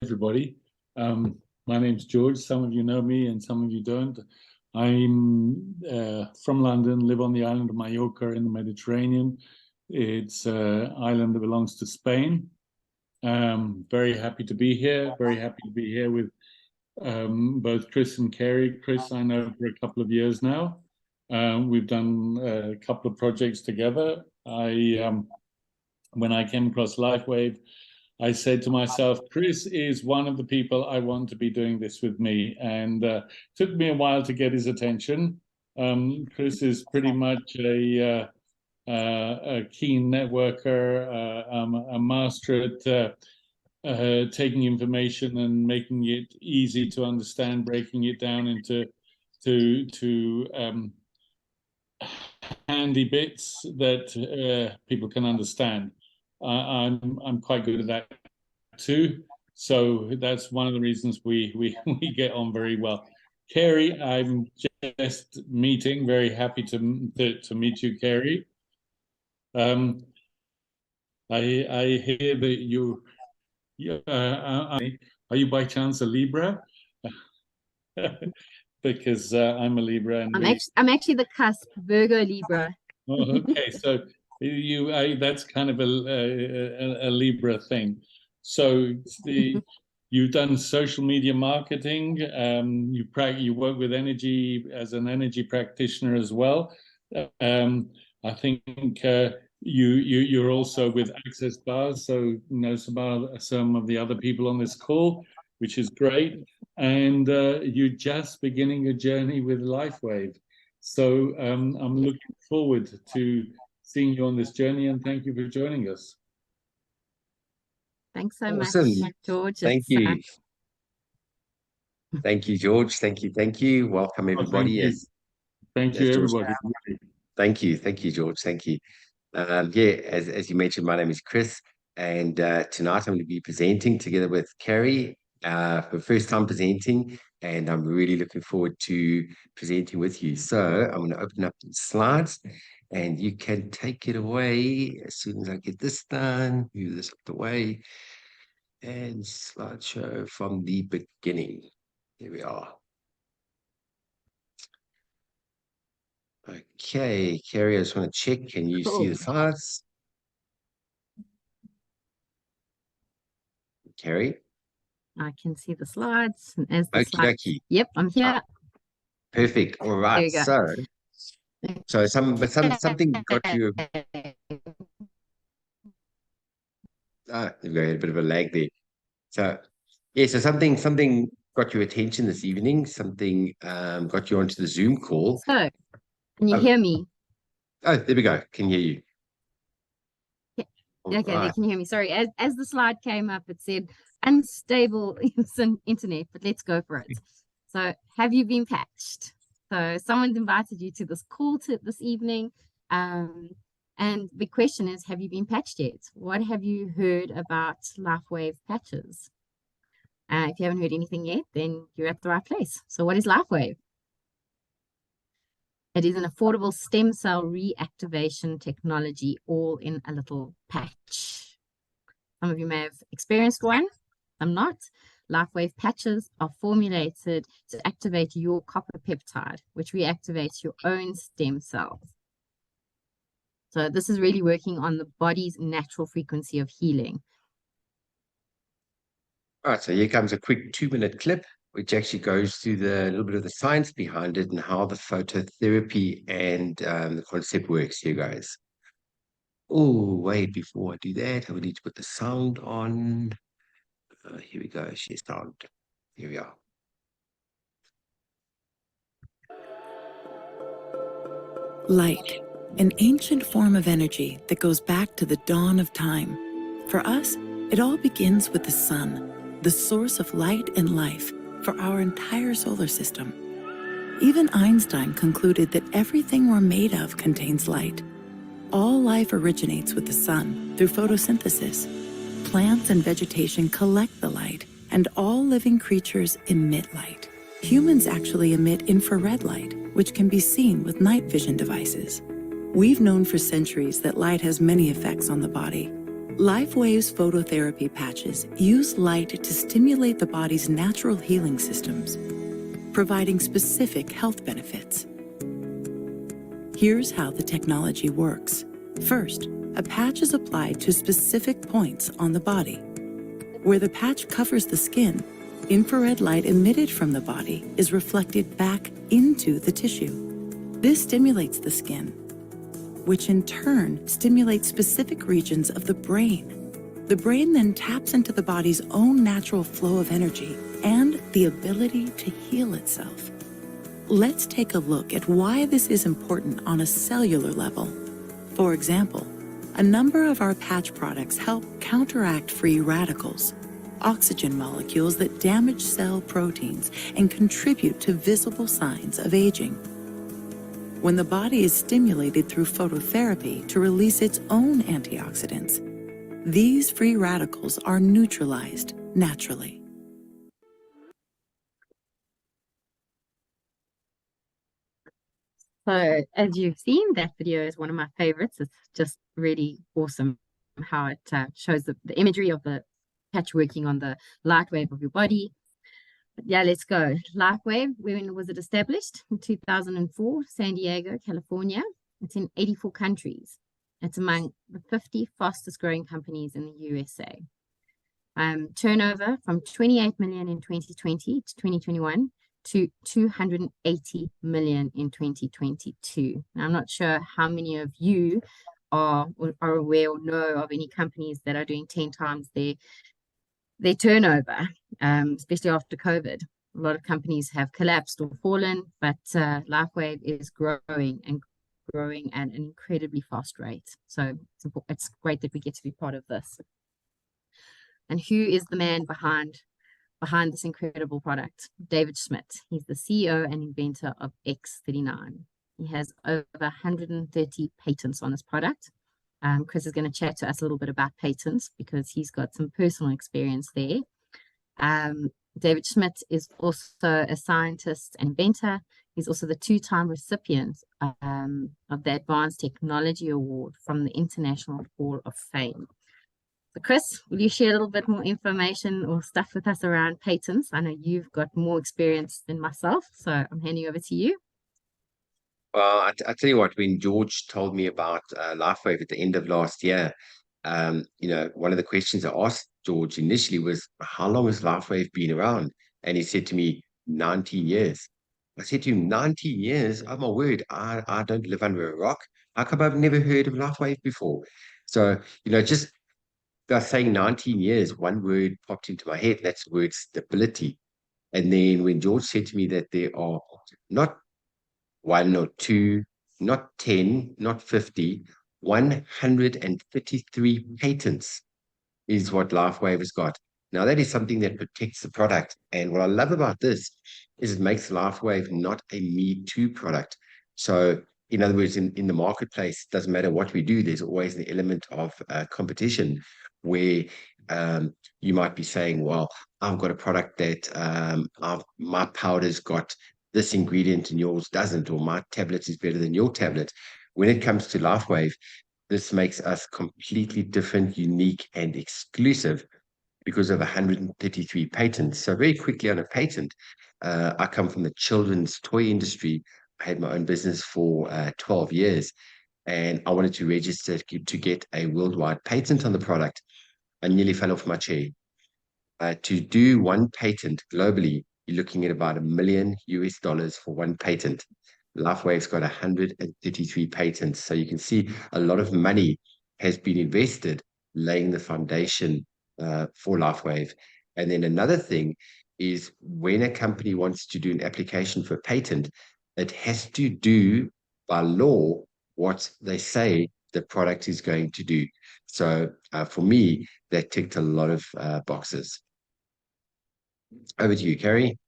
everybody. My name's George. Some of you know me and some of you don't. I'm from London, live on the island of Mallorca in the Mediterranean. It's an island that belongs to Spain. Very happy to be here. Very happy to be here with both Chris and Carey. Chris, I know for a couple of years now. We've done a couple of projects together. When I came across LifeWave, I said to myself, Chris is one of the people I want to be doing this with me. And took me a while to get his attention. Chris is pretty much a keen networker, a master at taking information and making it easy to understand, breaking it down into handy bits that people can understand. I'm quite good at that too, so that's one of the reasons we get on very well. Carey, I'm just meeting. Very happy to meet you, Carey. I hear that are you by chance a Libra? Because I'm a Libra, and I'm actually the cusp, Virgo Libra. Oh, okay, so that's kind of a Libra thing. So you've done social media marketing. You work with energy as an energy practitioner as well. I think you're also with Access Bars, so know some of the other people on this call, which is great. And you're just beginning a journey with LifeWave. So I'm looking forward to seeing you on this journey, and thank you for joining us. Thanks so Awesome. much, George. Thank you. Thank you, George. Thank you. Welcome, everybody. Thank you, everybody. Thank you, George. Thank you. As you mentioned, my name is Chris, and tonight I'm going to be presenting together with Carey, for first time presenting, and I'm really looking forward to presenting with you. So I'm going to open up the slides, and you can take it away as soon as I get this done. Move this up the way, and slideshow from the beginning. Here we are. Okay, Carey, I just want to check. Can you see the slides? Carey? I can see the slides. As the slides. Yep, I'm here. Perfect. All right. So something got you. We've got a bit of a lag there. So something got your attention this evening. Something got you onto the Zoom call. So, can you hear me? Oh, there we go. Can hear you. Okay, they can hear me. Sorry, as the slide came up, it said unstable internet, but let's go for it. So, have you been patched? So, someone's invited you to this call this evening, and the question is, have you been patched yet? What have you heard about LifeWave patches? If you haven't heard anything yet, then you're at the right place. So, what is LifeWave? It is an affordable stem cell reactivation technology, all in a little patch. Some of you may have experienced one, some not. LifeWave patches are formulated to activate your copper peptide, which reactivates your own stem cells. So this is really working on the body's natural frequency of healing. All right, so here comes a quick 2-minute clip, which actually goes through the little bit of the science behind it and how the phototherapy and the concept works here, guys. Oh, wait, before I do that, I would need to put the sound on. Here we go, share sound. Here we are. Light, an ancient form of energy that goes back to the dawn of time. For us, it all begins with the sun, the source of light and life for our entire solar system. Even Einstein concluded that everything we're made of contains light. All life originates with the sun through photosynthesis. Plants and vegetation collect the light, and all living creatures emit light. Humans actually emit infrared light, which can be seen with night vision devices. We've known for centuries that light has many effects on the body. LifeWave's phototherapy patches use light to stimulate the body's natural healing systems, providing specific health benefits. Here's how the technology works. First, a patch is applied to specific points on the body. Where the patch covers the skin, infrared light emitted from the body is reflected back into the tissue. This stimulates the skin, which in turn stimulates specific regions of the brain. The brain then taps into the body's own natural flow of energy and the ability to heal itself. Let's take a look at why this is important on a cellular level. For example, a number of our patch products help counteract free radicals, oxygen molecules that damage cell proteins and contribute to visible signs of aging. When the body is stimulated through phototherapy to release its own antioxidants, these free radicals are neutralized naturally. So as you've seen, that video is one of my favorites. It's just really awesome how it shows the imagery of the patch working on the light wave of your body. But yeah, let's go. LifeWave, when was it established? In 2004, San Diego, California. It's in 84 countries. It's among the 50 fastest growing companies in the USA. Turnover from 28 million in 2020 to 2021 to 280 million in 2022. Now, I'm not sure how many of you are aware or know of any companies that are doing 10 times their turnover, especially after COVID. A lot of companies have collapsed or fallen, but LifeWave is growing at an incredibly fast rate. So it's great that we get to be part of this. And who is the man behind this incredible product? David Schmidt. He's the CEO and inventor of X39. He has over 130 patents on this product. Chris is going to chat to us a little bit about patents because he's got some personal experience there. David Schmidt is also a scientist and inventor. He's also the two-time recipient of the Advanced Technology Award from the International Hall of Fame. So Chris, will you share a little bit more information or stuff with us around patents? I know you've got more experience than myself, so I'm handing over to you. Well, I tell you what, when George told me about LifeWave at the end of last year, one of the questions I asked George initially was, how long has LifeWave been around? And he said to me, 90 years. I said to him, 90 years? Oh, my word, I don't live under a rock. How come I've never heard of LifeWave before? So, just by saying 19 years, one word popped into my head. That's the word stability. And then when George said to me that there are not one or two, not 10, not 50, 133 patents is what LifeWave has got. Now, that is something that protects the product. And what I love about this is it makes LifeWave not a Me Too product. So, in other words, in the marketplace, it doesn't matter what we do, there's always the element of competition where you might be saying, well, I've got a product that my powder's got this ingredient and yours doesn't, or my tablet is better than your tablet. When it comes to LifeWave, this makes us completely different, unique, and exclusive because of 133 patents. So very quickly on a patent, I come from the children's toy industry. I had my own business for 12 years, and I wanted to register to get a worldwide patent on the product. I nearly fell off my chair. To do one patent globally, you're looking at about $1 million for one patent. LifeWave's got 133 patents. So you can see a lot of money has been invested laying the foundation for LifeWave. And then another thing is when a company wants to do an application for a patent, it has to do by law what they say the product is going to do. So for me, that ticked a lot of boxes. Over to you, Carey.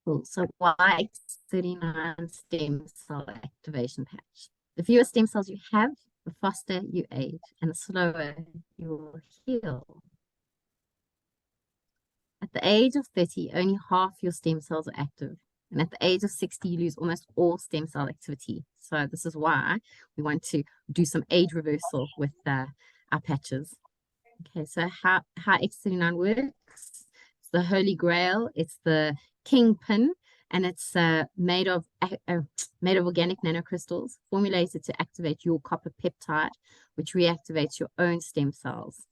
Cool. So why X39 stem cell activation patch? The fewer stem cells you have, the faster you age and the slower you will heal. At the age of 30, only half your stem cells are active. And at the age of 60, you lose almost all stem cell activity. So this is why we want to do some age reversal with our patches. Okay, so how X39 works. It's the Holy Grail. It's the kingpin, and it's made of organic nanocrystals formulated to activate your copper peptide, which reactivates your own stem cells.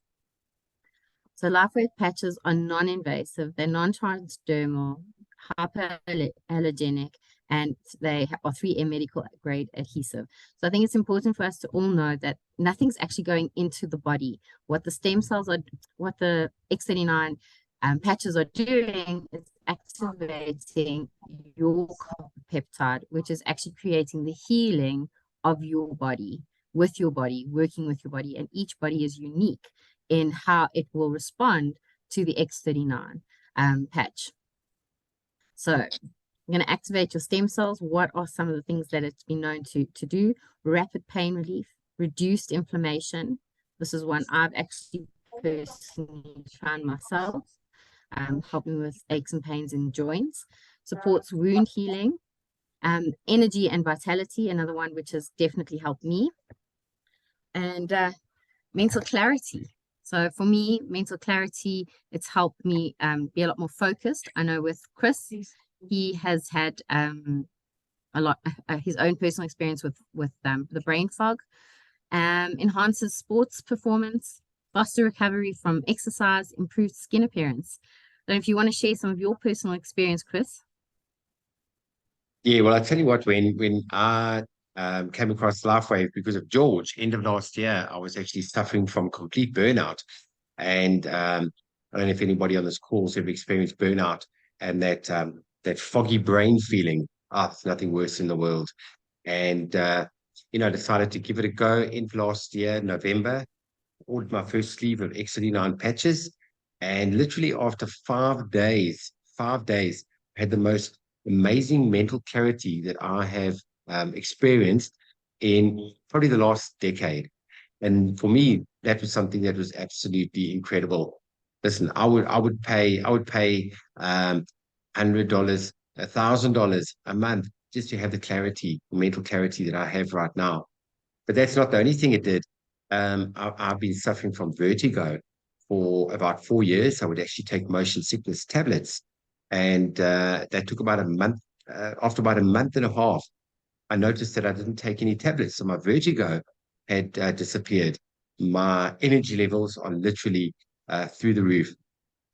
So LifeWave patches are non-invasive. They're non-transdermal, hypoallergenic, and they are 3M medical grade adhesive. So I think it's important for us to all know that nothing's actually going into the body. What the stem cells are, what the X39 patches are doing is activating your copper peptide, which is actually creating the healing of your body, with your body, working with your body. And each body is unique in how it will respond to the X39 patch. So I'm going to activate your stem cells. What are some of the things that it's been known to do? Rapid pain relief, reduced inflammation. This is one I've actually personally found myself, helping with aches and pains in joints. Supports wound healing, energy and vitality, another one which has definitely helped me. And mental clarity. So for me, mental clarity, it's helped me be a lot more focused. I know with Chris, he has had a lot his own personal experience with the brain fog. Enhances sports performance, faster recovery from exercise, improved skin appearance. So if you want to share some of your personal experience, Chris. Yeah, well, I tell you what, when I came across LifeWave because of George, end of last year, I was actually suffering from complete burnout. And I don't know if anybody on this call has ever experienced burnout, and that foggy brain feeling. It's nothing worse in the world. And decided to give it a go. End of last year, November, ordered my first sleeve of X39 patches, and literally after 5 days, had the most amazing mental clarity that I have experienced in probably the last decade. And for me, that was something that was absolutely incredible. Listen, I would pay $100, $1,000 a month just to have the clarity, the mental clarity that I have right now. But that's not the only thing it did. I've been suffering from vertigo for about 4 years. I would actually take motion sickness tablets, and that took about a month. After about a month and a half, I noticed that I didn't take any tablets, so my vertigo had disappeared. My energy levels are literally through the roof.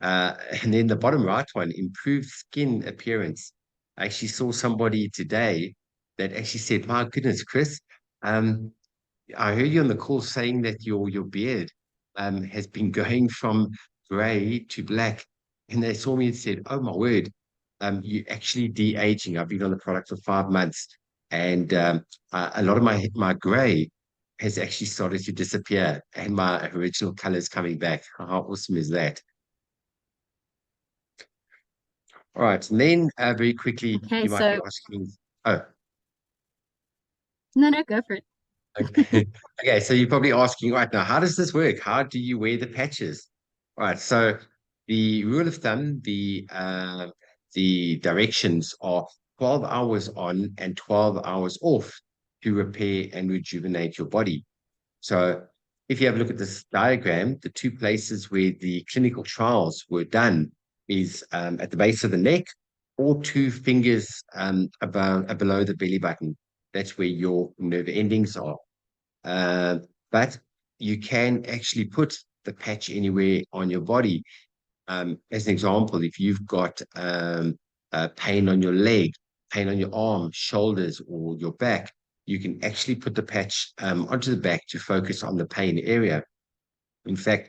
And then the bottom right one, improved skin appearance. I actually saw somebody today that actually said, "My goodness, Chris, I heard you on the call saying that your beard has been going from gray to black." And they saw me and said, "Oh my word, you actually de-aging. I've been on the product for 5 months, and a lot of my gray has actually started to disappear, and my original color is coming back." How awesome is that? All right, and then very quickly, Okay, you might be asking, oh, no, go for it. okay. Okay, so you're probably asking, right now, how does this work? How do you wear the patches? All right, so the rule of thumb, the directions are 12 hours on and 12 hours off to repair and rejuvenate your body. So if you have a look at this diagram, the two places where the clinical trials were done is at the base of the neck, or 2 fingers below the belly button. That's where your nerve endings are. But you can actually put the patch anywhere on your body. As an example, if you've got pain on your leg, pain on your arm, shoulders, or your back, you can actually put the patch onto the back to focus on the pain area. In fact,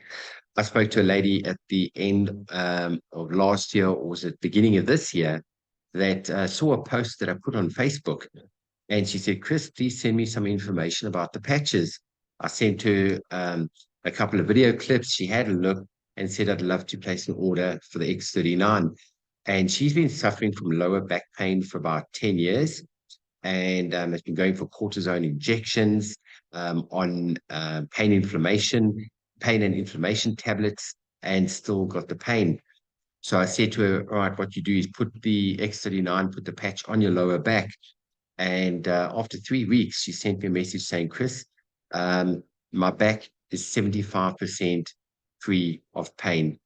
I spoke to a lady at the end of last year, or was it beginning of this year, that saw a post that I put on Facebook. And she said, "Chris, please send me some information about the patches." I sent her a couple of video clips. She had a look and said, "I'd love to place an order for the X39. And she's been suffering from lower back pain for about 10 years, and has been going for cortisone injections, on pain and inflammation tablets, and still got the pain. So I said to her, "All right, what you do is put the X39, put the patch on your lower back, And after 3 weeks, she sent me a message saying, Chris, my back is 75% free of pain.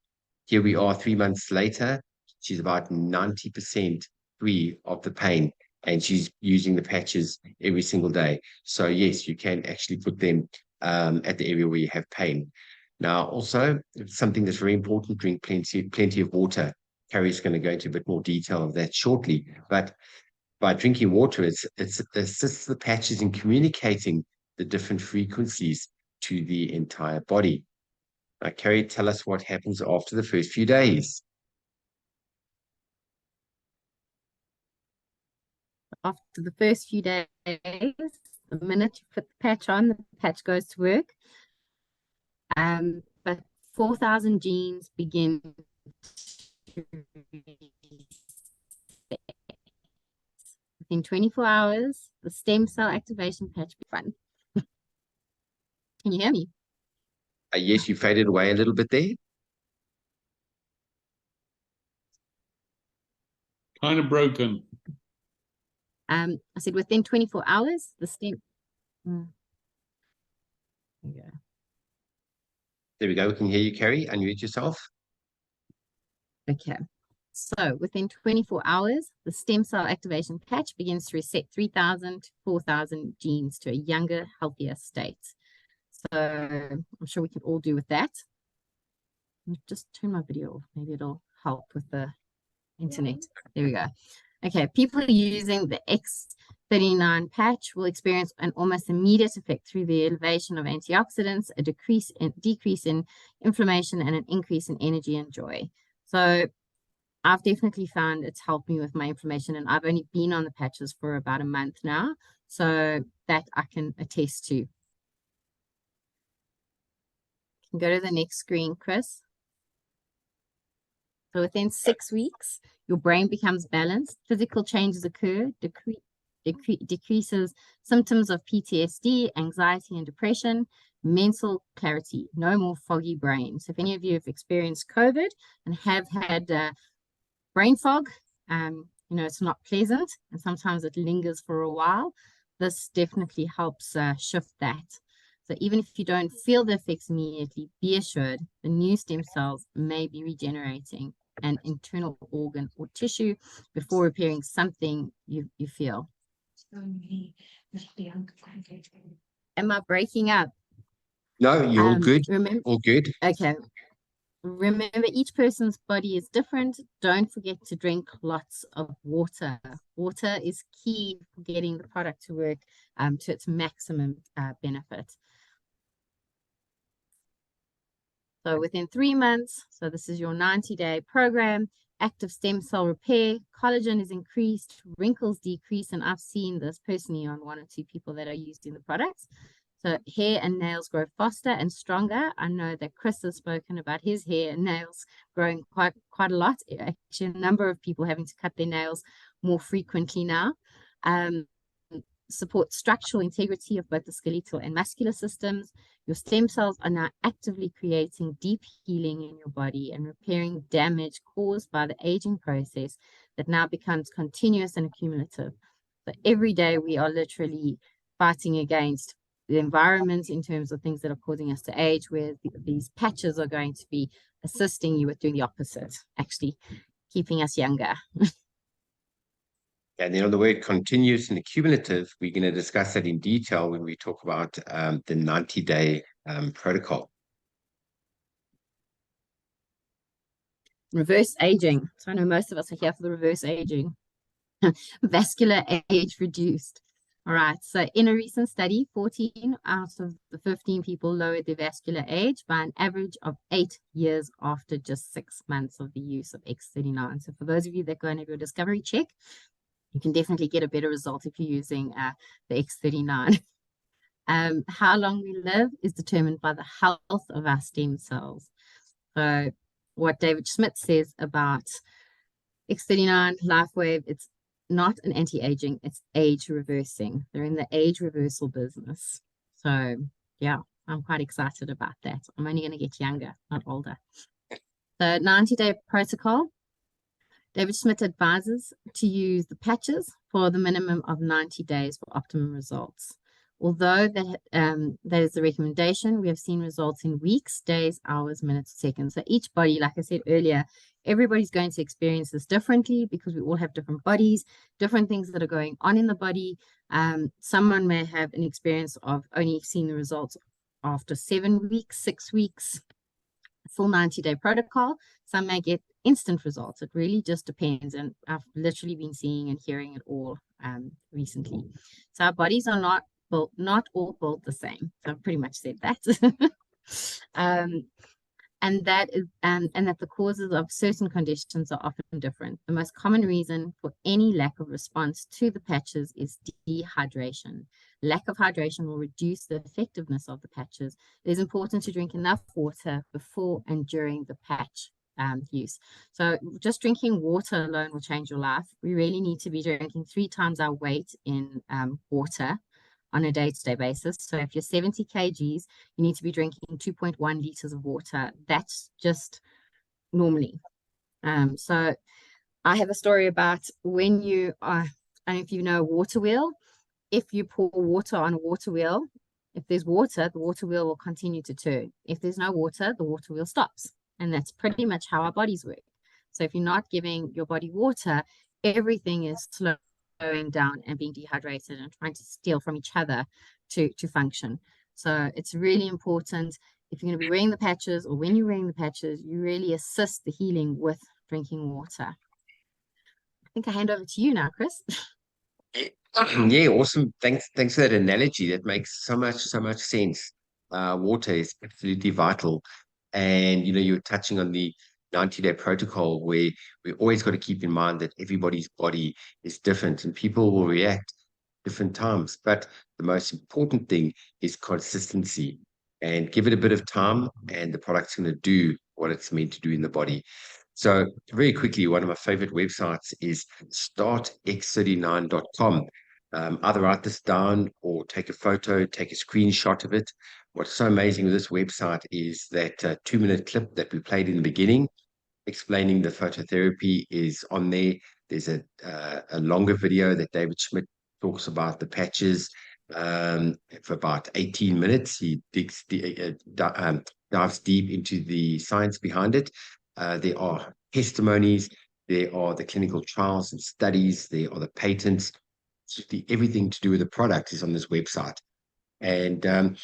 Here we are 3 months later, she's about 90% free of the pain, and she's using the patches every single day. So yes, you can actually put them at the area where you have pain. Now, also, something that's very important, drink plenty of water. Carey's going to go into a bit more detail of that shortly. But by drinking water, it assists the patches in communicating the different frequencies to the entire body. Now, Carey, tell us what happens after the first few days. After the first few days, the minute you put the patch on, the patch goes to work. But 4,000 genes begin to within 24 hours, the stem cell activation patch began. Can you hear me? Yes, you faded away a little bit there. Kind of broken. I said within 24 hours, the stem. There we go. There we go. We can hear you, Carey. Unmute yourself. Okay. So within 24 hours, the stem cell activation patch begins to reset 3,000 to 4,000 genes to a younger, healthier state. So I'm sure we can all do with that. Just turn my video off. Maybe it'll help with the internet. There we go. Okay, people using the X39 patch will experience an almost immediate effect through the elevation of antioxidants, a decrease in inflammation, and an increase in energy and joy. So I've definitely found it's helped me with my inflammation, and I've only been on the patches for about a month now, so that I can attest to. You can go to the next screen, Chris. So within 6 weeks, your brain becomes balanced, physical changes occur, decreases symptoms of PTSD, anxiety and depression, mental clarity, no more foggy brain. So if any of you have experienced COVID and have had brain fog, it's not pleasant, and sometimes it lingers for a while. This definitely helps shift that. So even if you don't feel the effects immediately, be assured the new stem cells may be regenerating an internal organ or tissue before repairing something you feel. Am I breaking up? No, you're all good. Remember, all good. Okay. Remember, each person's body is different. Don't forget to drink lots of water. Water is key for getting the product to work to its maximum benefit. So within 3 months, so this is your 90-day program, active stem cell repair, collagen is increased, wrinkles decrease, and I've seen this personally on 1 or 2 people that are using the products. So hair and nails grow faster and stronger. I know that Chris has spoken about his hair and nails growing quite a lot. Actually, a number of people having to cut their nails more frequently now. Support structural integrity of both the skeletal and muscular systems. Your stem cells are now actively creating deep healing in your body and repairing damage caused by the aging process that now becomes continuous and accumulative. So every day we are literally fighting against the environment in terms of things that are causing us to age, where these patches are going to be assisting you with doing the opposite, actually keeping us younger. And then on the word continuous and accumulative, we're going to discuss that in detail when we talk about the 90-day protocol. Reverse aging. So I know most of us are here for the reverse aging. Vascular age reduced. All right, so in a recent study, 14 out of the 15 people lowered their vascular age by an average of 8 years after just 6 months of the use of X39. So for those of you that go and have your discovery check, you can definitely get a better result if you're using the X39. How long we live is determined by the health of our stem cells. So what David Schmidt says about X39 LifeWave, it's not an anti-aging, it's age reversing. They're in the age reversal business. So yeah, I'm quite excited about that. I'm only going to get younger, not older. The 90-day protocol. David Schmidt advises to use the patches for the minimum of 90 days for optimum results. Although that is the recommendation, we have seen results in weeks, days, hours, minutes, seconds. So each body, like I said earlier, everybody's going to experience this differently because we all have different bodies, different things that are going on in the body. Someone may have an experience of only seeing the results after 7 weeks, 6 weeks, full 90-day protocol. Some may get instant results. It really just depends. And I've literally been seeing and hearing it all recently. So our bodies are not all built the same. So I've pretty much said that. And that the causes of certain conditions are often different. The most common reason for any lack of response to the patches is dehydration. Lack of hydration will reduce the effectiveness of the patches. It is important to drink enough water before and during the patch use. So just drinking water alone will change your life. We really need to be drinking 3 times our weight in water on a day-to-day basis. So if you're 70 kgs, you need to be drinking 2.1 liters of water. That's just normally. So I have a story about when you are, and if you know a water wheel, if you pour water on a water wheel, if there's water, the water wheel will continue to turn. If there's no water, the water wheel stops. And that's pretty much how our bodies work. So if you're not giving your body water, everything is slowing down and being dehydrated and trying to steal from each other to function. So it's really important, if you're going to be wearing the patches or when you're wearing the patches, you really assist the healing with drinking water. I think I hand over to you now, Chris. Yeah, awesome. Thanks for that analogy. That makes so much sense. Water is absolutely vital. And you're touching on the 90-day protocol, where we always got to keep in mind that everybody's body is different and people will react different times. But the most important thing is consistency, and give it a bit of time and the product's going to do what it's meant to do in the body. So very quickly, one of my favorite websites is startx39.com. Either write this down or take a photo, take a screenshot of it. What's so amazing with this website is that 2-minute clip that we played in the beginning, explaining the phototherapy, is on there. There's a longer video that David Schmidt talks about the patches for about 18 minutes. He dives deep into the science behind it. There are testimonies, there are the clinical trials and studies, there are the patents. Everything to do with the product is on this website. And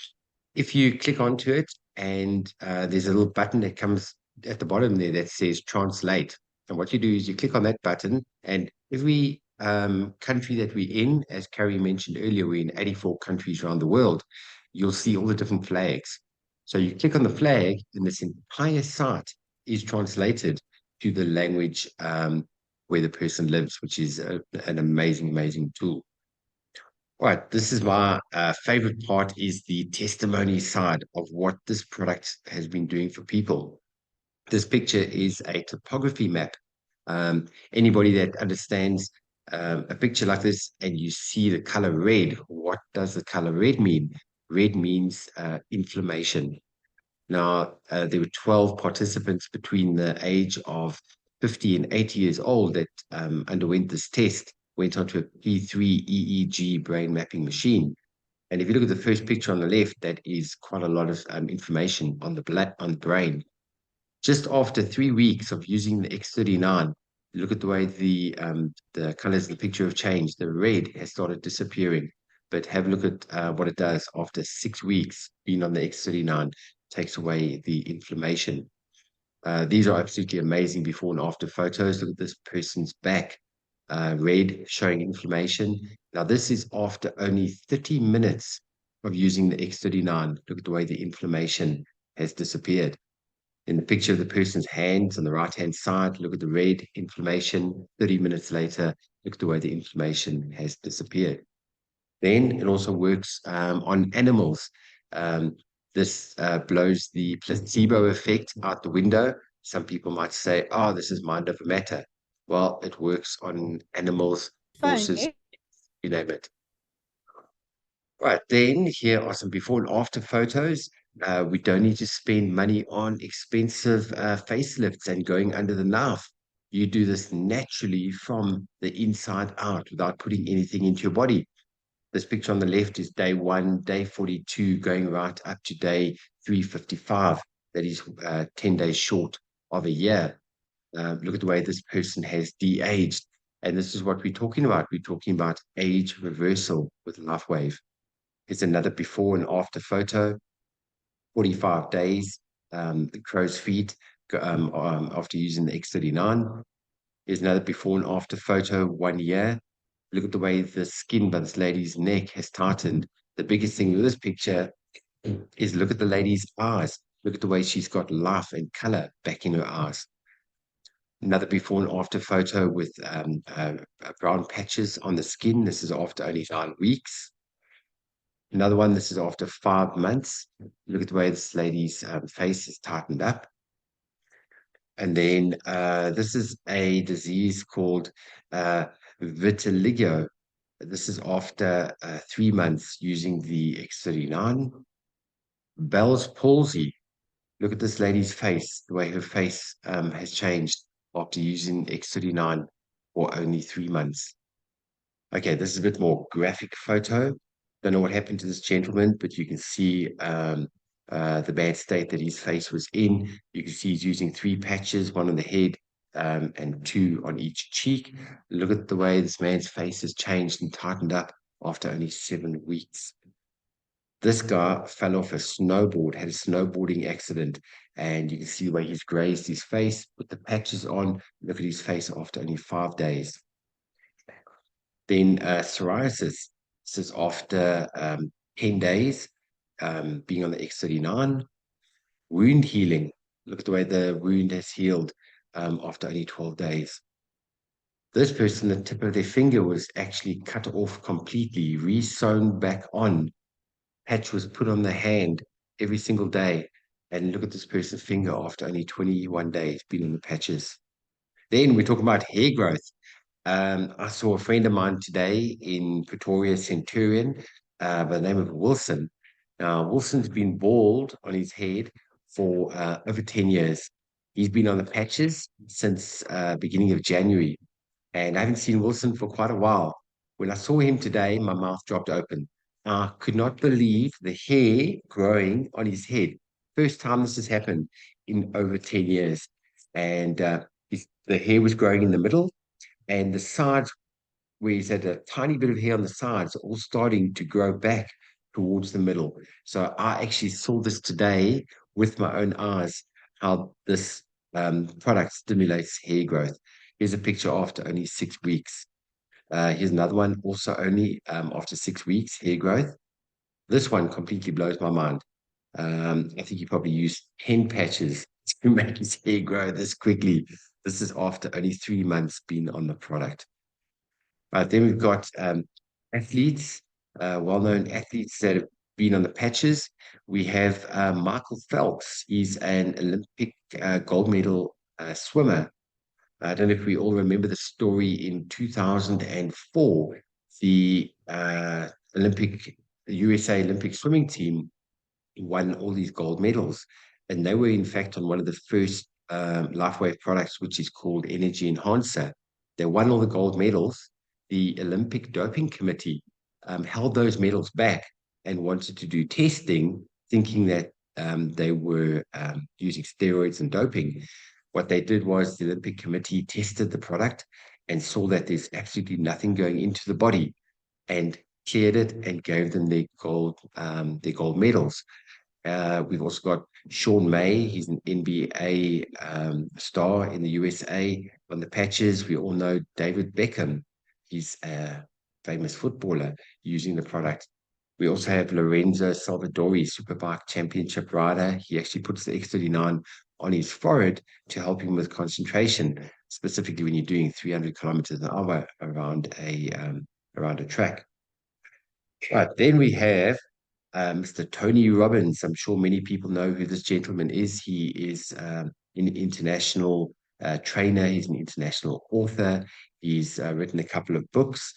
if you click onto it, and there's a little button that comes at the bottom there that says translate. And what you do is you click on that button, and every country that we're in, as Carey mentioned earlier, we're in 84 countries around the world, you'll see all the different flags. So you click on the flag, and this entire site is translated to the language where the person lives, which is an amazing tool. Right, this is my favorite part, is the testimony side of what this product has been doing for people. This picture is a topography map. Anybody that understands a picture like this and you see the color red, what does the color red mean? Red means inflammation. Now, there were 12 participants between the age of 50 and 80 years old that underwent this test, went onto a P3 EEG brain mapping machine. And if you look at the first picture on the left, that is quite a lot of information on the brain. Just after 3 weeks of using the X39, look at the way the colors of the picture have changed. The red has started disappearing. But have a look at what it does after 6 weeks being on the X39. Takes away the inflammation. These are absolutely amazing before and after photos. Look at this person's back, red, showing inflammation. Now, this is after only 30 minutes of using the X39. Look at the way the inflammation has disappeared. In the picture of the person's hands on the right-hand side, look at the red inflammation. 30 minutes later, look at the way the inflammation has disappeared. Then it also works on animals. This blows the placebo effect out the window. Some people might say, oh, this is mind over matter. Well, it works on animals, horses, you name it. Right, then here are some before and after photos. We don't need to spend money on expensive facelifts and going under the knife. You do this naturally from the inside out without putting anything into your body. This picture on the left is day 1, day 42, going right up to day 355. That is 10 days short of a year. Look at the way this person has de-aged. And this is what we're talking about. We're talking about age reversal with LifeWave. Here's another before and after photo, 45 days, the crow's feet after using the X39. Here's another before and after photo, 1 year. Look at the way the skin by this lady's neck has tightened. The biggest thing with this picture is look at the lady's eyes. Look at the way she's got life and color back in her eyes. Another before and after photo with brown patches on the skin. This is after only 9 weeks. Another one, this is after 5 months. Look at the way this lady's face is tightened up. And then this is a disease called vitiligo. This is after 3 months using the X39. Bell's palsy. Look at this lady's face, the way her face has changed after using X39 for only 3 months. Okay, this is a bit more graphic photo. Don't know what happened to this gentleman, but you can see the bad state that his face was in. You can see he's using 3 patches, 1 on the head and 2 on each cheek. Look at the way this man's face has changed and tightened up after only 7 weeks. This guy fell off a snowboard, had a snowboarding accident, and you can see the way he's grazed his face, put the patches on. Look at his face after only 5 days. Then psoriasis. This is after 10 days being on the X39. Wound healing. Look at the way the wound has healed after only 12 days. This person, the tip of their finger was actually cut off completely, re-sewn back on. Patch was put on the hand every single day. And look at this person's finger after only 21 days being on the patches. Then we're talking about hair growth. I saw a friend of mine today in Pretoria Centurion by the name of Wilson. Now, Wilson's been bald on his head for over 10 years. He's been on the patches since beginning of January. And I haven't seen Wilson for quite a while. When I saw him today, my mouth dropped open. I could not believe the hair growing on his head. First time this has happened in over 10 years. And the hair was growing in the middle, and the sides, where he's had a tiny bit of hair on the sides, are all starting to grow back towards the middle. So I actually saw this today with my own eyes, how this product stimulates hair growth. Here's a picture after only 6 weeks. Here's another one, also only after 6 weeks, hair growth. This one completely blows my mind. I think he probably used 10 patches to make his hair grow this quickly. This is after only 3 months being on the product. Then we've got athletes, well-known athletes that have been on the patches. We have Michael Phelps. He's an Olympic gold medal swimmer. I don't know if we all remember the story in 2004. The USA Olympic swimming team won all these gold medals. And they were, in fact, on one of the first LifeWave products, which is called Energy Enhancer. They won all the gold medals. The Olympic Doping Committee held those medals back and wanted to do testing, thinking that they were using steroids and doping. What they did was the Olympic Committee tested the product and saw that there's absolutely nothing going into the body, and cleared it and gave them their gold medals. We've also got Sean May. He's an NBA star in the USA. On the patches, we all know David Beckham. He's a famous footballer using the product. We also have Lorenzo Salvadori, Superbike Championship rider. He actually puts the X39 on his forehead to help him with concentration, specifically when you're doing 300 kilometers an hour around a track. Right, then we have Mr. Tony Robbins. I'm sure many people know who this gentleman is. He is an international trainer. He's an international author. He's written a couple of books,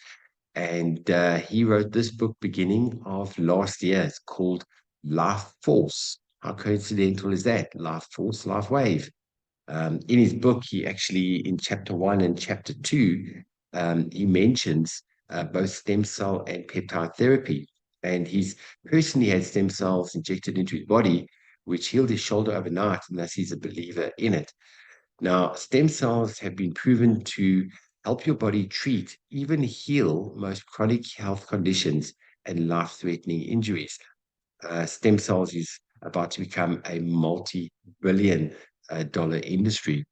and he wrote this book beginning of last year. It's called Life Force. How coincidental is that? Life Force, Life Wave. In his book, he actually, in chapter 1 and chapter 2, he mentions both stem cell and peptide therapy. And he's personally had stem cells injected into his body, which healed his shoulder overnight, and thus he's a believer in it. Now, stem cells have been proven to help your body treat, even heal most chronic health conditions and life-threatening injuries. Stem cells is about to become a multi-billion dollar industry.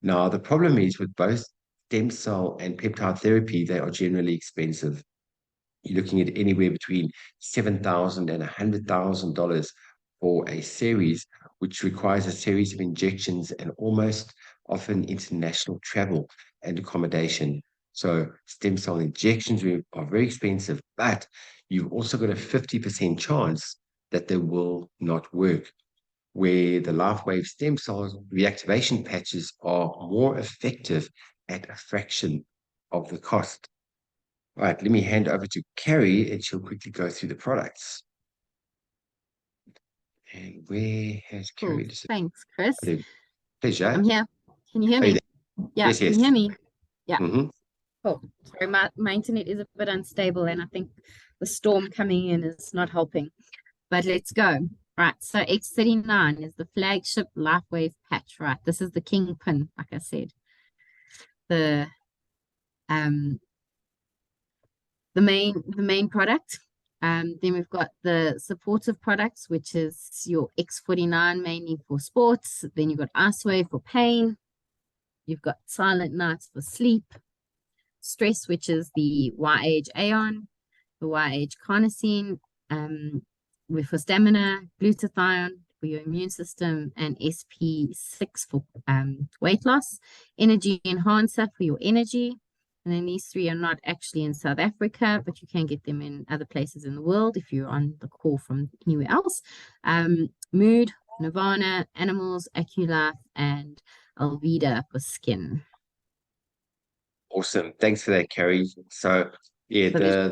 Now, the problem is with both stem cell and peptide therapy, they are generally expensive. You're looking at anywhere between $7,000 and $100,000 for a series, which requires a series of injections and almost often international travel and accommodation. So stem cell injections are very expensive, but you've also got a 50% chance that they will not work, where the LifeWave stem cell reactivation patches are more effective at a fraction of the cost. All right, let me hand over to Carey, and she'll quickly go through the products. And where has Cool. Carey disappeared? Thanks, Chris. Pleasure. I'm here. Can you hear Are you me? Yeah, Yes, can yes. you hear me? Yeah. Mm-hmm. Cool. Sorry, my internet is a bit unstable, and I think the storm coming in is not helping. But let's go. Right, so X39 is the flagship LifeWave patch, right? This is the kingpin, like I said. The main product. Then we've got the supportive products, which is your X49 mainly for sports. Then you've got IceWave for pain. You've got Silent Nights for sleep. Stress, which is the YH Aeon, the YH Carnosine, for stamina, glutathione for your immune system, and SP6 for weight loss. Energy Enhancer for your energy. And then these three are not actually in South Africa, but you can get them in other places in the world if you're on the call from anywhere else. Mood, Nirvana, Animals, AccuLife, and Alvida for Awesome. Thanks for that, Carey. So, yeah, So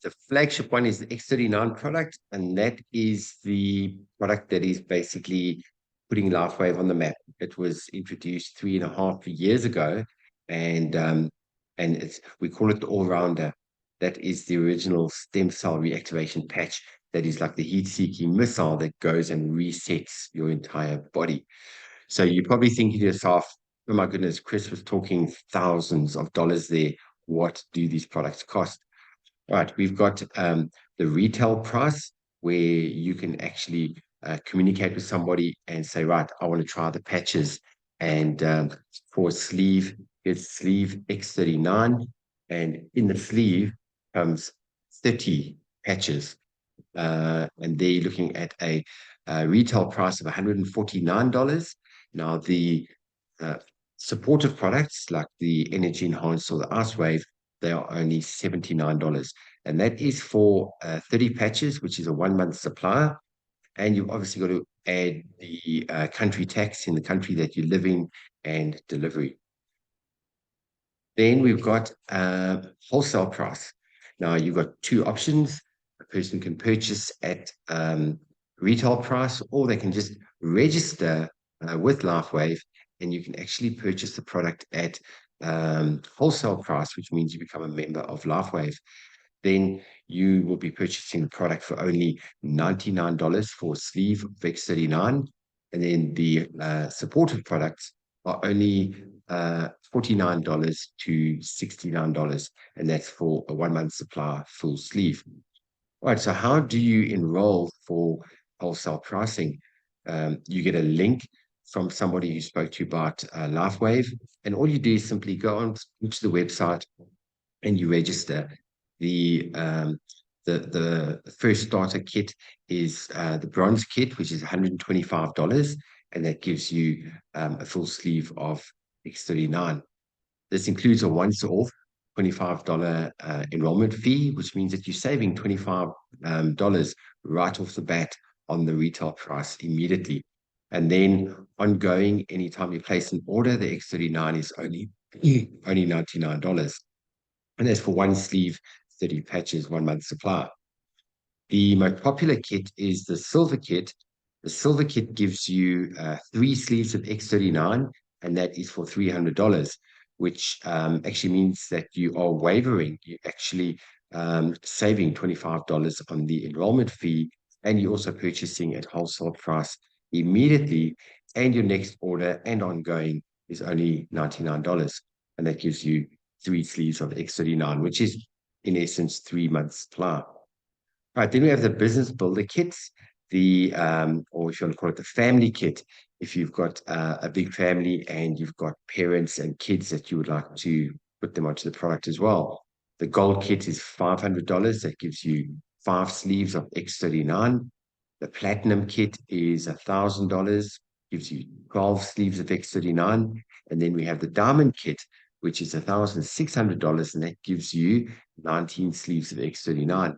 the flagship one is the X39 product, and that is the product that is basically putting LifeWave on the map. It was introduced 3.5 years ago, and we call it the all-rounder. That is the original stem cell reactivation patch that is like the heat-seeking missile that goes and resets your entire body. So you're probably thinking to yourself, oh my goodness, Chris was talking thousands of dollars there. What do these products cost? Right, we've got the retail price where you can actually communicate with somebody and say, right, I want to try the patches. And for a sleeve, it's sleeve X39. And in the sleeve comes 30 patches. And they're looking at a retail price of $149. Now, the supportive products like the Energy Enhanced or the IceWave, they are only $79. And that is for 30 patches, which is a 1-month supply. And you've obviously got to add the country tax in the country that you live in and delivery. Then we've got wholesale price. Now, you've got two options. A person can purchase at retail price, or they can just register with LifeWave, and you can actually purchase the product at wholesale price, which means you become a member of LifeWave. Then you will be purchasing the product for only $99 for a sleeve of X39, and then the supportive products are only $49 to $69, and that's for a 1-month supply full sleeve. All right, so how do you enroll for wholesale pricing? You get a link from somebody who spoke to you about LifeWave, and all you do is simply go on to the website and you register. The first starter kit is the bronze kit, which is $125, and that gives you a full sleeve of X39. This includes a once-off $25 enrollment fee, which means that you're saving $25 right off the bat on the retail price immediately. And then ongoing, anytime you place an order, the X39 is only $99. And that's for one sleeve, 30 patches, 1-month supply. The most popular kit is the silver kit. The silver kit gives you 3 sleeves of X39, and that is for $300, which actually means that you are wavering. You're actually saving $25 on the enrollment fee, and you're also purchasing at wholesale price immediately, and your next order and ongoing is only $99, and that gives you 3 sleeves of X39, which is in essence 3 months supply. All right, then we have the business builder kits, the or if you want to call it the family kit, if you've got a big family and you've got parents and kids that you would like to put them onto the product as well. The gold kit is $500. That gives you 5 sleeves of X39. The platinum kit is $1,000, gives you 12 sleeves of X39. And then we have the diamond kit, which is $1,600, and that gives you 19 sleeves of X39.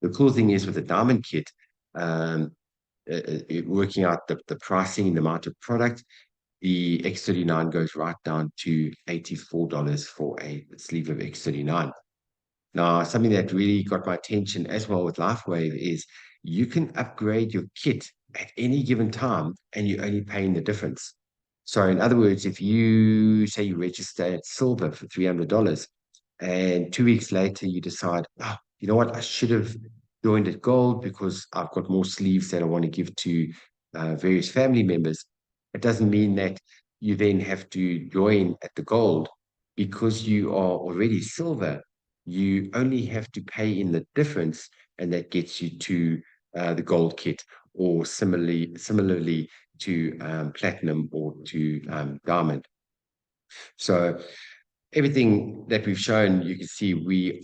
The cool thing is with the diamond kit, working out the pricing and the amount of product, the X39 goes right down to $84 for a sleeve of X39. Now, something that really got my attention as well with LifeWave is you can upgrade your kit at any given time and you're only paying the difference. So in other words, if you say you register at silver for $300 and 2 weeks later you decide, oh, you know what, I should have joined at gold because I've got more sleeves that I want to give to various family members. It doesn't mean that you then have to join at the gold. Because you are already silver, you only have to pay in the difference, and that gets you to the gold kit, or similarly to platinum or to diamond. So everything that we've shown, you can see we're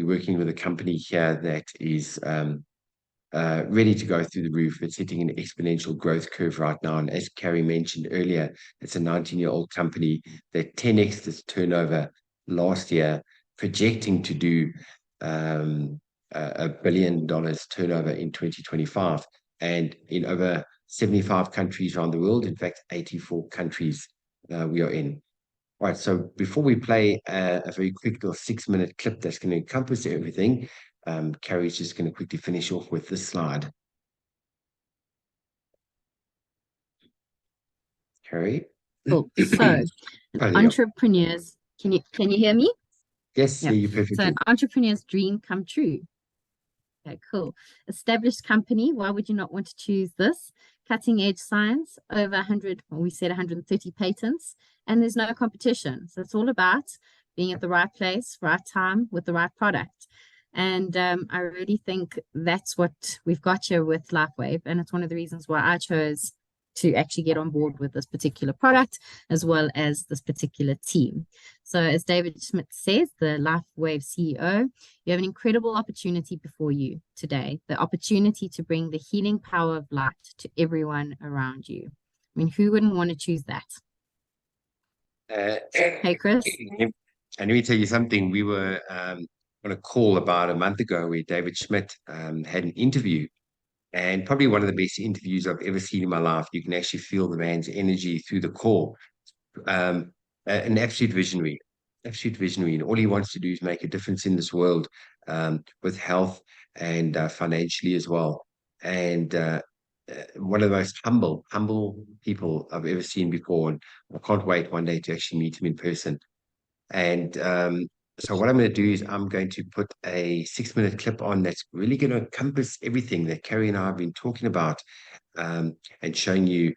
working with a company here that is ready to go through the roof. It's hitting an exponential growth curve right now. And as Carey mentioned earlier, it's a 19-year-old company that 10x its turnover last year, projecting to do $1 billion turnover in 2025, and in over 75 countries around the world. In fact, 84 countries we are in. All right, so before we play a very quick little 6-minute clip that's going to encompass everything, Carey's just going to quickly finish off with this slide. Carey? Cool. So, entrepreneurs, can you hear me? Yes, yeah, you perfectly. So, an entrepreneur's dream come true. Okay, cool. Established company, why would you not want to choose this? Cutting edge science, over 100, well, we said 130 patents, and there's no competition. So it's all about being at the right place, right time, with the right product. And I really think that's what we've got here with LifeWave. And it's one of the reasons why I chose to actually get on board with this particular product, as well as this particular team. So as David Schmidt says, the LifeWave CEO, you have an incredible opportunity before you today, the opportunity to bring the healing power of light to everyone around you. I mean, who wouldn't want to choose that? Hey, Chris? And let me tell you something. We were on a call about a month ago where David Schmidt had an interview, and probably one of the best interviews I've ever seen in my life. You can actually feel the man's energy through the call. An absolute visionary, and all he wants to do is make a difference in this world, with health and financially as well. And one of the most humble people I've ever seen before, and I can't wait one day to actually meet him in person. And so what I'm going to do is I'm going to put a 6-minute clip on that's really going to encompass everything that Carey and I have been talking about, and showing you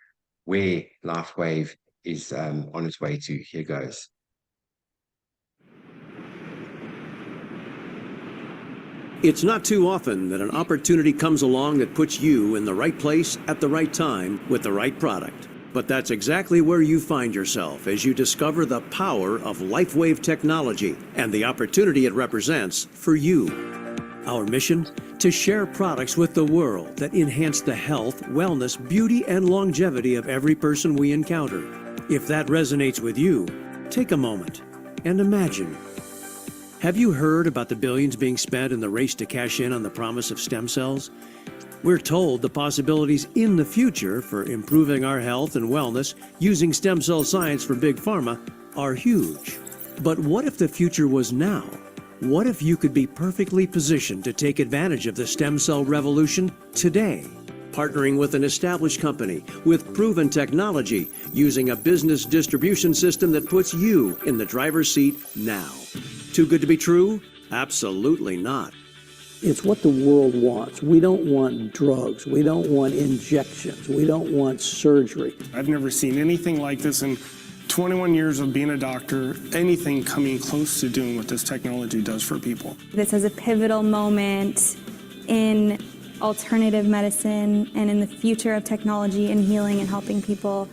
where LifeWave is on its way to. Here goes. It's not too often that an opportunity comes along that puts you in the right place at the right time with the right product. But that's exactly where you find yourself as you discover the power of LifeWave technology and the opportunity it represents for you. Our mission? To share products with the world that enhance the health, wellness, beauty, and longevity of every person we encounter. If that resonates with you, take a moment and imagine. Have you heard about the billions being spent in the race to cash in on the promise of stem cells? We're told the possibilities in the future for improving our health and wellness using stem cell science for big pharma are huge. But what if the future was now? What if you could be perfectly positioned to take advantage of the stem cell revolution today? partnering with an established company with proven technology, using a business distribution system that puts you in the driver's seat now. Too good to be true? Absolutely not. It's what the world wants. We don't want drugs. We don't want injections. We don't want surgery. I've never seen anything like this in 21 years of being a doctor, anything coming close to doing what this technology does for people. This is a pivotal moment in alternative medicine and in the future of technology and healing and helping people.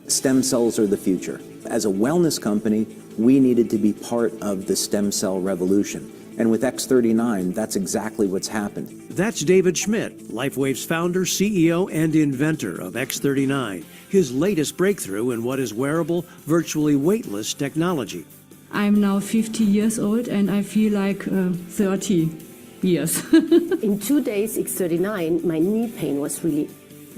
Stem cells are the future. As a wellness company, we needed to be part of the stem cell revolution. And with X39, that's exactly what's happened. That's David Schmidt, LifeWave's founder, CEO, and inventor of X39, his latest breakthrough in what is wearable, virtually weightless technology. I'm now 50 years old and I feel like 30 years. In 2 days, X39, my knee pain was really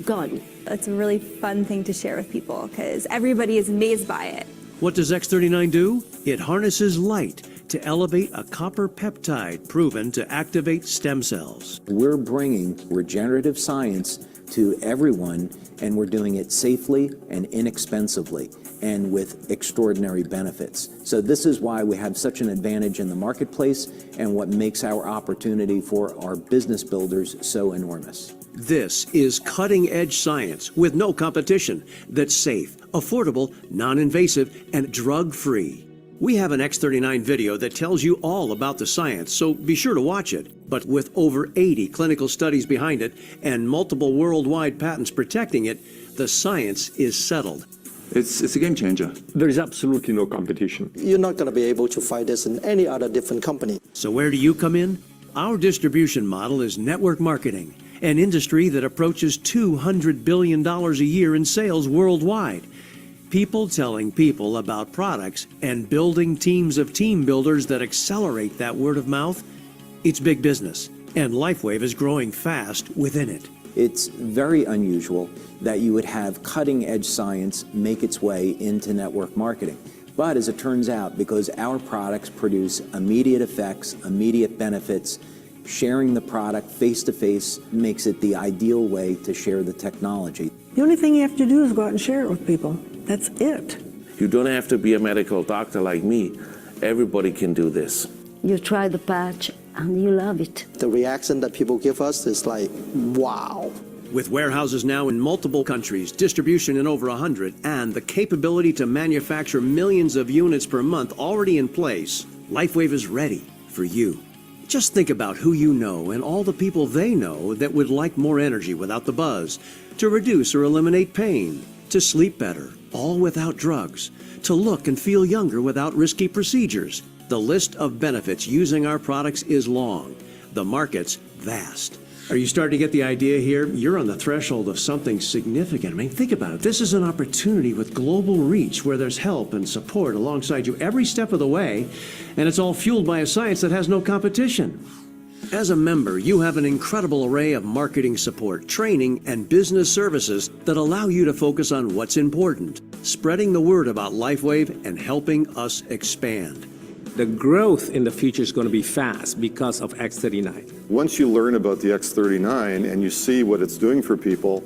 gone. It's a really fun thing to share with people because everybody is amazed by it. What does X39 do? It harnesses light to elevate a copper peptide proven to activate stem cells. We're bringing regenerative science to everyone, and we're doing it safely and inexpensively and with extraordinary benefits. So this is why we have such an advantage in the marketplace and what makes our opportunity for our business builders so enormous. This is cutting-edge science with no competition that's safe, affordable, non-invasive, and drug-free. We have an X39 video that tells you all about the science, so be sure to watch it. But with over 80 clinical studies behind it and multiple worldwide patents protecting it, the science is settled. It's a game changer. There is absolutely no competition. You're not going to be able to find this in any other different company. So where do you come in? Our distribution model is network marketing, an industry that approaches $200 billion a year in sales worldwide. People telling people about products and building teams of team builders that accelerate that word of mouth. It's big business, and LifeWave is growing fast within it. It's very unusual that you would have cutting-edge science make its way into network marketing. But as it turns out, because our products produce immediate effects, immediate benefits, sharing the product face-to-face makes it the ideal way to share the technology. The only thing you have to do is go out and share it with people. That's it. You don't have to be a medical doctor like me. Everybody can do this. You try the patch and you love it. The reaction that people give us is like, wow. With warehouses now in multiple countries, distribution in over 100, and the capability to manufacture millions of units per month already in place, LifeWave is ready for you. Just think about who you know and all the people they know that would like more energy without the buzz, to reduce or eliminate pain, to sleep better, all without drugs, to look and feel younger without risky procedures. The list of benefits using our products is long. The market's vast. Are you starting to get the idea here? You're on the threshold of something significant. I mean, think about it. This is an opportunity with global reach where there's help and support alongside you every step of the way, and it's all fueled by a science that has no competition. As a member, you have an incredible array of marketing support, training, and business services that allow you to focus on what's important, spreading the word about LifeWave and helping us expand. The growth in the future is going to be fast because of X39. Once you learn about the X39 and you see what it's doing for people,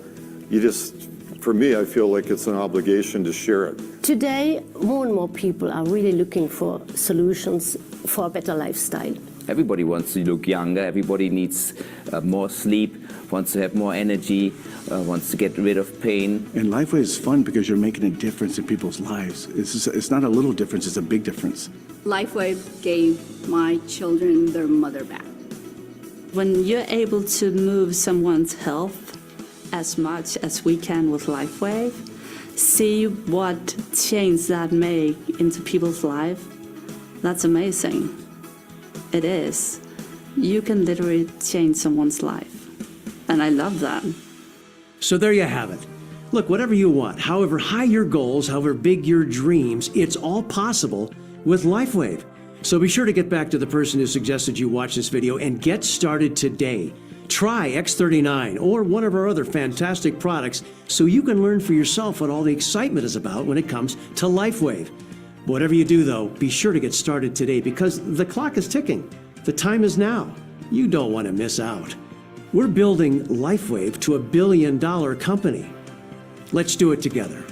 for me, I feel like it's an obligation to share it. Today, more and more people are really looking for solutions for a better lifestyle. Everybody wants to look younger, everybody needs more sleep, wants to have more energy, wants to get rid of pain. And LifeWave is fun because you're making a difference in people's lives. It's not a little difference, it's a big difference. LifeWave gave my children their mother back. When you're able to move someone's health as much as we can with LifeWave, see what change that make into people's life, that's amazing. It is. You can literally change someone's life. And I love that. So there you have it. Look, whatever you want, however high your goals, however big your dreams, it's all possible with LifeWave. So be sure to get back to the person who suggested you watch this video and get started today. Try X39 or one of our other fantastic products so you can learn for yourself what all the excitement is about when it comes to LifeWave. Whatever you do, though, be sure to get started today because the clock is ticking. The time is now. You don't want to miss out. We're building LifeWave to $1 billion company. Let's do it together.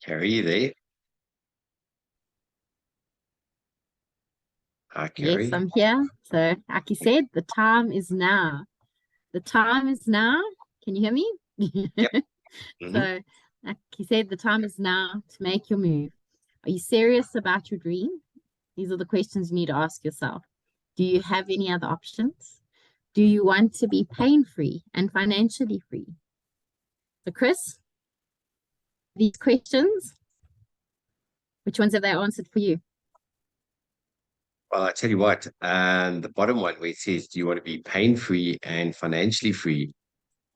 Carey, you there? Hi, Carey. Yes, I'm here. So, like you said, the time is now. The time is now. Can you hear me? Yep. So, like you said, the time is now to make your move. Are you serious about your dream? These are the questions you need to ask yourself. Do you have any other options? Do you want to be pain-free and financially free? So, Chris, these questions, which ones have they answered for you? Well, I tell you what, the bottom one where it says, do you want to be pain-free and financially free?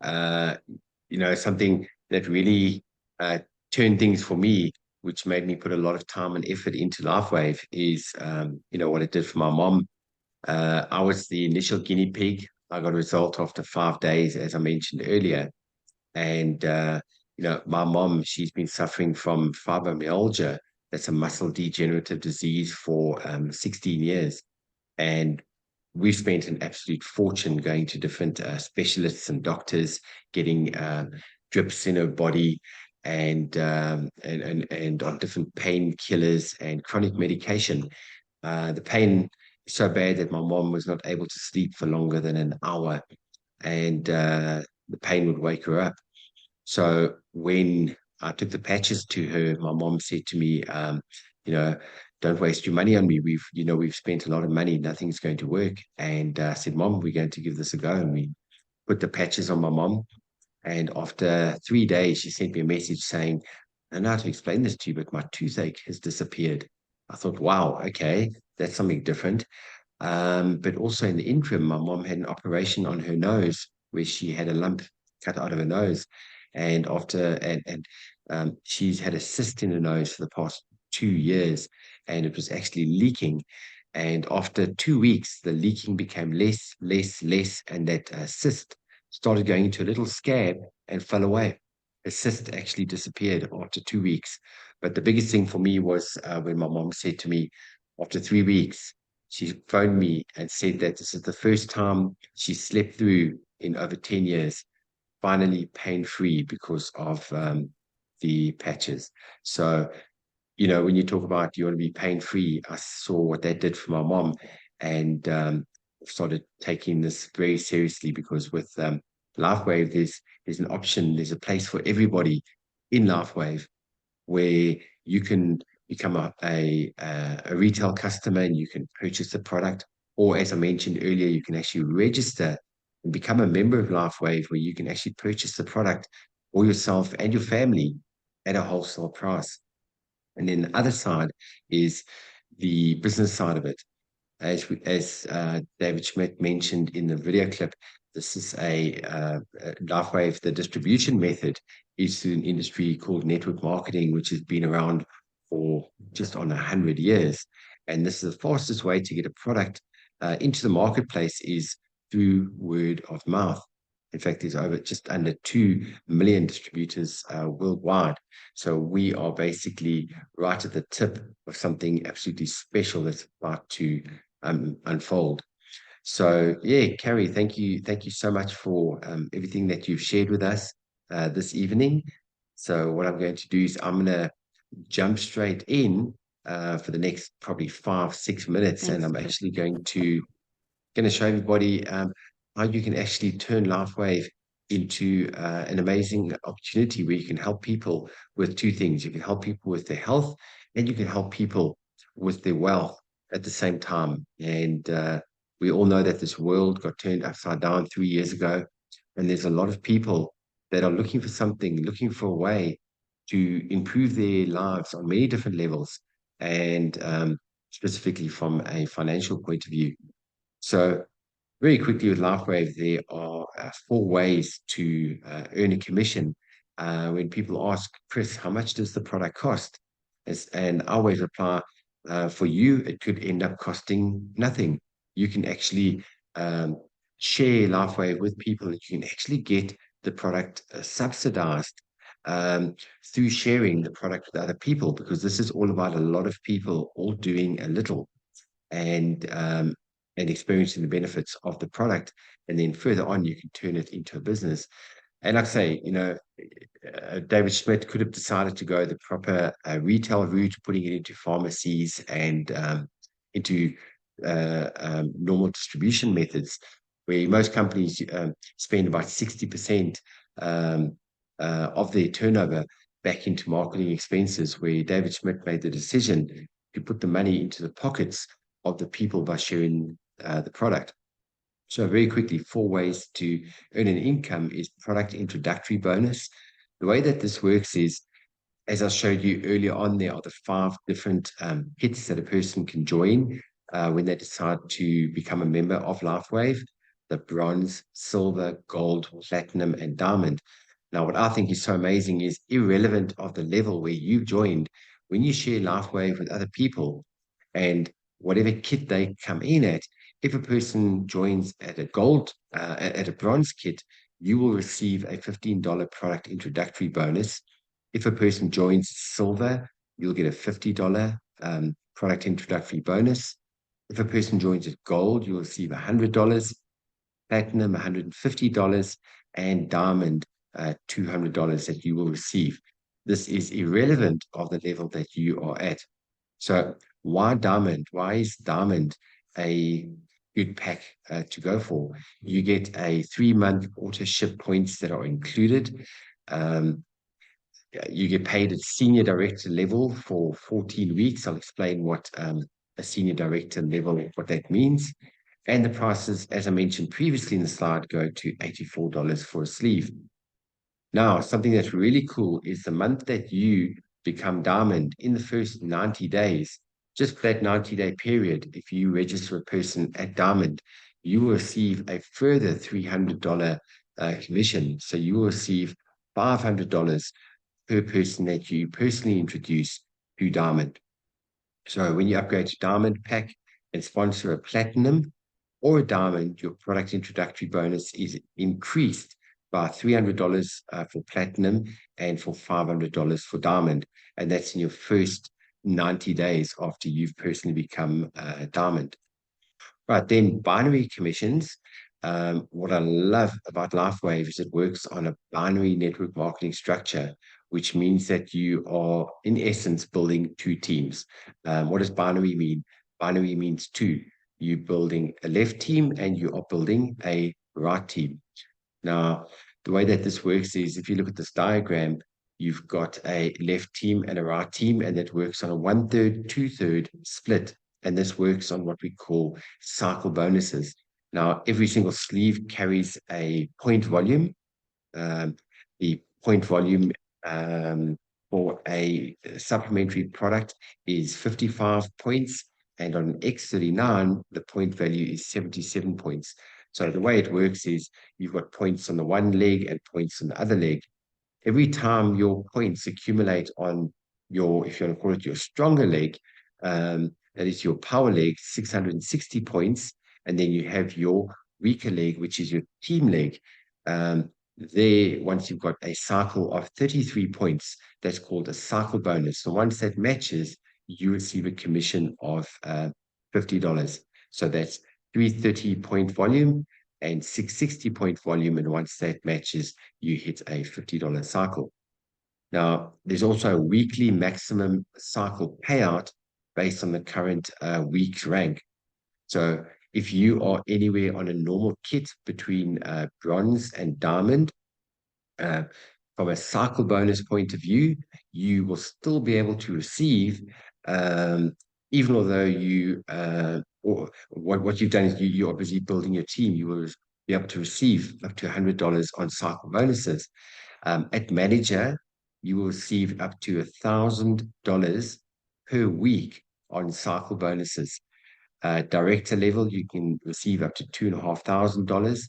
Something that really turned things for me, which made me put a lot of time and effort into LifeWave is, what it did for my mom. I was the initial guinea pig. I got a result after 5 days, as I mentioned earlier. And, my mom, she's been suffering from fibromyalgia. That's a muscle degenerative disease for 16 years. And we've spent an absolute fortune going to different specialists and doctors, getting drips in her body and on different painkillers and chronic medication. The pain is so bad that my mom was not able to sleep for longer than an hour, and the pain would wake her up. So when I took the patches to her, my mom said to me, don't waste your money on me. We've spent a lot of money. Nothing's going to work. And I said, Mom, we're going to give this a go. And we put the patches on my mom. And after 3 days, she sent me a message saying, I don't know how to explain this to you, but my toothache has disappeared. I thought, wow, okay, that's something different. But also in the interim, my mom had an operation on her nose where she had a lump cut out of her nose. And she's had a cyst in her nose for the past 2 years, and it was actually leaking. And after 2 weeks, the leaking became less, and that cyst started going into a little scab and fell away. The cyst actually disappeared after 2 weeks. But the biggest thing for me was when my mom said to me, after 3 weeks, she phoned me and said that this is the first time she slept through in over 10 years, finally pain-free because of the patches. So, when you talk about you want to be pain-free, I saw what that did for my mom, and started taking this very seriously, because with LifeWave, there's an option, there's a place for everybody in LifeWave where you can become a retail customer and you can purchase the product, or as I mentioned earlier, you can actually register and become a member of LifeWave, where you can actually purchase the product for yourself and your family at a wholesale price. And then the other side is the business side of it. As David Schmidt mentioned in the video clip, this is a LifeWave. The distribution method is through an industry called network marketing, which has been around for just on 100 years. And this is the fastest way to get a product into the marketplace is through word of mouth. In fact, there's just under 2 million distributors worldwide. So we are basically right at the tip of something absolutely special that's about to unfold. So yeah, Carey, thank you so much for everything that you've shared with us this evening. So what I'm going to do is I'm going to jump straight in for the next probably 5-6 minutes. Thanks. And I'm actually going to show everybody how you can actually turn LifeWave into an amazing opportunity where you can help people with two things. You can help people with their health, and you can help people with their wealth at the same time. And we all know that this world got turned upside down 3 years ago, and there's a lot of people that are looking for something, looking for a way to improve their lives on many different levels, and specifically from a financial point of view. So very quickly with LifeWave, there are 4 ways to earn a commission. When people ask, Chris, how much does the product cost? And I always reply, for you, it could end up costing nothing. You can actually share LifeWave with people, and you can actually get the product subsidized through sharing the product with other people, because this is all about a lot of people all doing a little and experiencing the benefits of the product. And then further on, you can turn it into a business. And like I say, you know, David Schmidt could have decided to go the proper retail route, putting it into pharmacies and into normal distribution methods, where most companies spend about 60% of their turnover back into marketing expenses, where David Schmidt made the decision to put the money into the pockets of the people by sharing the product. So very quickly, 4 ways to earn an income is product introductory bonus. The way that this works is, as I showed you earlier on, there are the 5 different kits that a person can join when they decide to become a member of LifeWave: the bronze, silver, gold, platinum, and diamond. Now, what I think is so amazing is, irrelevant of the level where you've joined, when you share LifeWave with other people and whatever kit they come in at, if a person joins at a gold, at a bronze kit, you will receive a $15 product introductory bonus. If a person joins silver, you'll get a $50 product introductory bonus. If a person joins at gold, you'll receive $100, platinum $150, and diamond $200 that you will receive. This is irrelevant of the level that you are at. So why diamond? Why is diamond a good pack to go for? You get a 3-month auto ship points that are included. You get paid at senior director level for 14 weeks. I'll explain what a senior director level, what that means. And the prices, as I mentioned previously in the slide, go to $84 for a sleeve. Now, something that's really cool is the month that you become diamond, in the first 90 days, just for that 90-day period, if you register a person at diamond, you will receive a further $300 commission. So you will receive $500 per person that you personally introduce to diamond. So when you upgrade to diamond pack and sponsor a platinum or a diamond, your product introductory bonus is increased by $300 for platinum and for $500 for diamond. And that's in your first 90 days after you've personally become a diamond. Right, then binary commissions. What I love about LifeWave is it works on a binary network marketing structure, which means that you are, in essence, building 2 teams. What does binary mean? Binary means 2. You're building a left team and you are building a right team. Now, the way that this works is, if you look at this diagram, you've got a left team and a right team, and that works on a 1/3, 2/3 split. And this works on what we call cycle bonuses. Now, every single sleeve carries a point volume. The point volume for a supplementary product is 55 points. And on an X39, the point value is 77 points. So the way it works is, you've got points on the one leg and points on the other leg. Every time your points accumulate on your, if you want to call it your stronger leg, that is your power leg, 660 points. And then you have your weaker leg, which is your team leg. There, once you've got a cycle of 33 points, that's called a cycle bonus. So once that matches, you receive a commission of $50. So that's 330-point volume and 660-point volume. And once that matches, you hit a $50 cycle. Now, there's also a weekly maximum cycle payout based on the current week's rank. So if you are anywhere on a normal kit between bronze and diamond, from a cycle bonus point of view, you will still be able to receive, even although you, or what you've done is you're busy building your team, you will be able to receive up to $100 on cycle bonuses. At manager, you will receive up to $1,000 per week on cycle bonuses. Director level, you can receive up to $2,500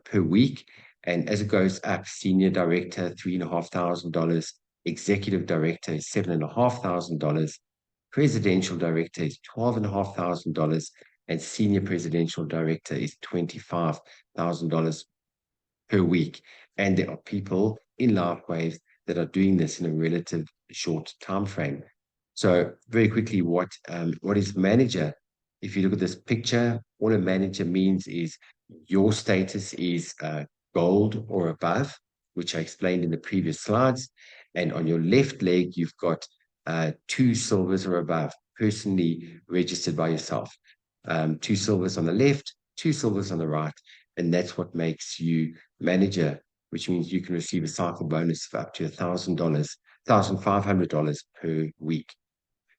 per week. And as it goes up, senior director, $3,500. Executive director is $7,500. Presidential director is $12,500. And senior presidential director is $25,000 per week. And there are people in LifeWave that are doing this in a relative short time frame. So very quickly, what is manager? If you look at this picture, what a manager means is your status is gold or above, which I explained in the previous slides. And on your left leg, you've got 2 silvers or above, personally registered by yourself. 2 silvers on the left, 2 silvers on the right. And that's what makes you manager, which means you can receive a cycle bonus of up to $1,000, $1,500 per week.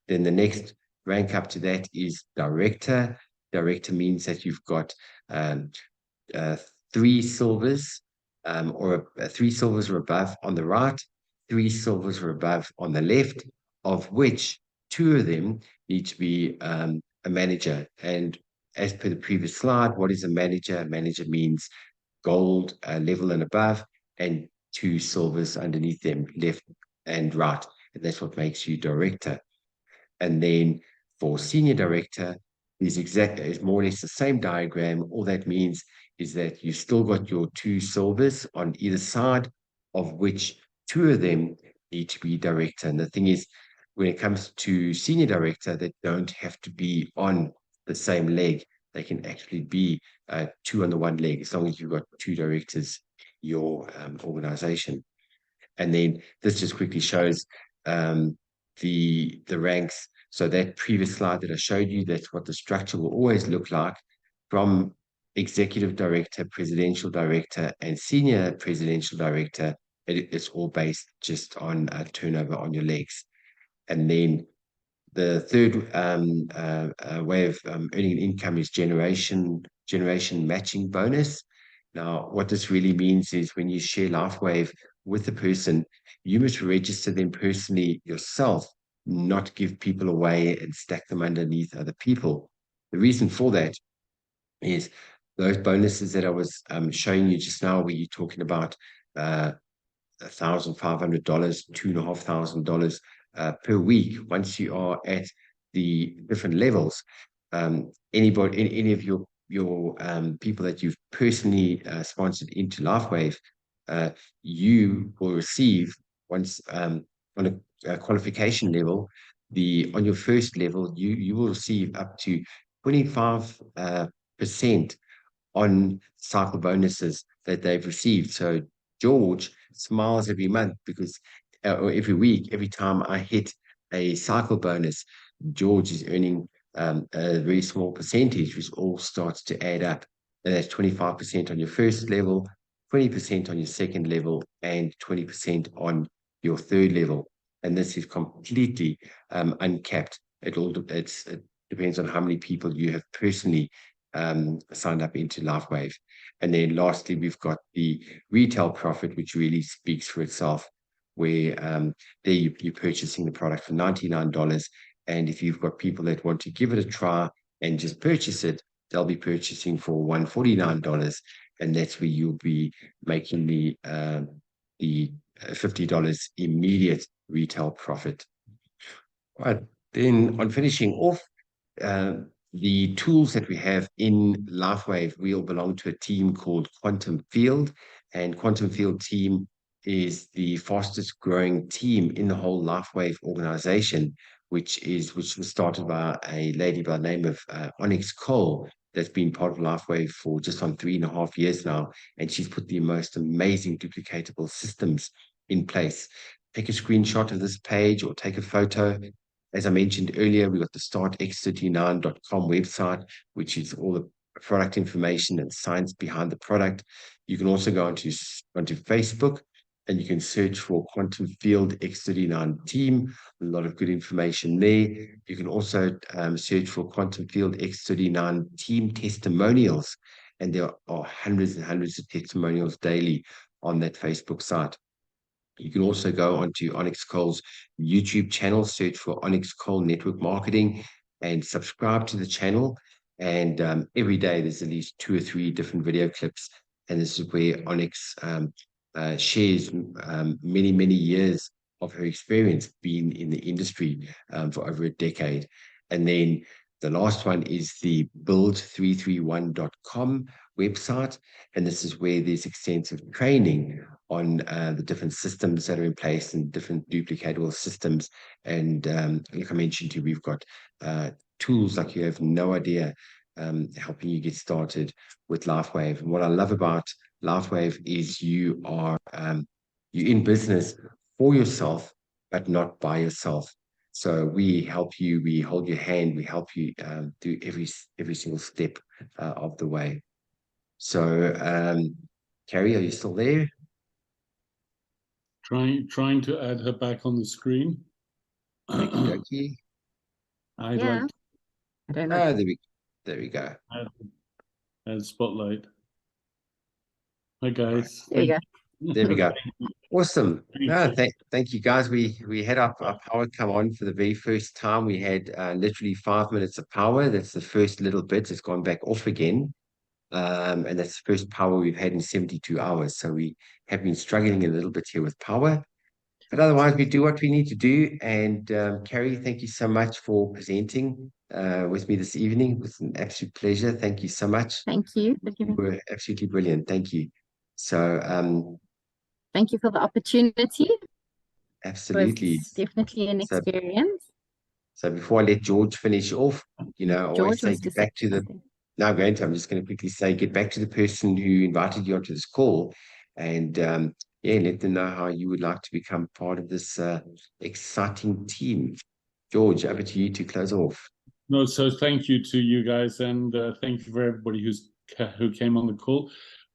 Then the next rank up to that is director. Director means that you've got 3 silvers or 3 silvers or above on the right, 3 silvers or above on the left, of which 2 of them need to be a manager. And as per the previous slide, what is a manager? A manager means gold level and above, and 2 silvers underneath them, left and right. And that's what makes you director. And then for senior director, is more or less the same diagram. All that means is that you've still got your 2 silvers on either side, of which 2 of them need to be director. And the thing is, when it comes to senior director, they don't have to be on the same leg. They can actually be 2 on the one leg, as long as you've got 2 directors in your organization. And then this just quickly shows the ranks. So that previous slide that I showed you, that's what the structure will always look like, from executive director, presidential director, and senior presidential director. It's all based just on turnover on your legs. And then the third way of earning income is generation matching bonus. Now, what this really means is when you share LifeWave with the person, you must register them personally yourself, not give people away and stack them underneath other people. The reason for that is those bonuses that I was showing you just now, where you're talking about $1,500, $2,500 per week. Once you are at the different levels, any of your people that you've personally sponsored into LifeWave, you will receive, once on a qualification level, on your first level, you will receive up to 25% on cycle bonuses that they've received. So George smiles every month because, or every week, every time I hit a cycle bonus, George is earning a very small percentage, which all starts to add up. And that's 25% on your first level, 20% on your second level, and 20% on your third level. And this is completely uncapped. It depends on how many people you have personally signed up into LifeWave. And then lastly, we've got the retail profit, which really speaks for itself, where there you're purchasing the product for $99. And if you've got people that want to give it a try and just purchase it, they'll be purchasing for $149. And that's where you'll be making the $50 immediate retail profit. All right. Then on finishing off, the tools that we have in LifeWave, we all belong to a team called Quantum Field, and Quantum Field team is the fastest growing team in the whole LifeWave organization, which was started by a lady by the name of Onyx Cole, that's been part of LifeWave for just on 3.5 years now, and she's put the most amazing duplicatable systems in place. Take a screenshot of this page or take a photo. As I mentioned earlier, we've got the startx39.com website, which is all the product information and science behind the product. You can also go onto Facebook, and you can search for Quantum Field X39 team. A lot of good information there. You can also search for Quantum Field X39 team testimonials, and there are hundreds and hundreds of testimonials daily on that Facebook site. You can also go onto Onyx Cole's YouTube channel, search for Onyx Cole Network Marketing, and subscribe to the channel. And every day there's at least 2 or 3 different video clips. And this is where Onyx shares many, many years of her experience being in the industry for over a decade. And then The last one is the build331.com website, and this is where there's extensive training on the different systems that are in place and different duplicatable systems. And like I mentioned to you, we've got tools like you have no idea, helping you get started with LifeWave. And what I love about LifeWave is you're in business for yourself, but not by yourself. So we help you, we hold your hand, we help you do every single step of the way. So, Carey, are you still there? Trying to add her back on the screen. Okey-dokey. I'd Yeah. like I don't know. There we go. to add spotlight. Hi guys. There you go. There we go. Awesome. Thank you. Thank you guys. We had our power come on for the very first time. We had literally 5 minutes of power. That's the first little bit. It's gone back off again. And that's the first power we've had in 72 hours. So we have been struggling a little bit here with power. But otherwise, we do what we need to do. And Carey, thank you so much for presenting with me this evening. It was an absolute pleasure. Thank you so much. Thank you. You were absolutely brilliant. Thank you. So thank you for the opportunity. absolutely. It was definitely an experience. So before I let George finish off, I always say get back to the. No, I'm just going to quickly say get back to the person who invited you onto this call, and let them know how you would like to become part of this exciting team. George, over to you to close off. No, so thank you to you guys, and thank you for everybody who came on the call.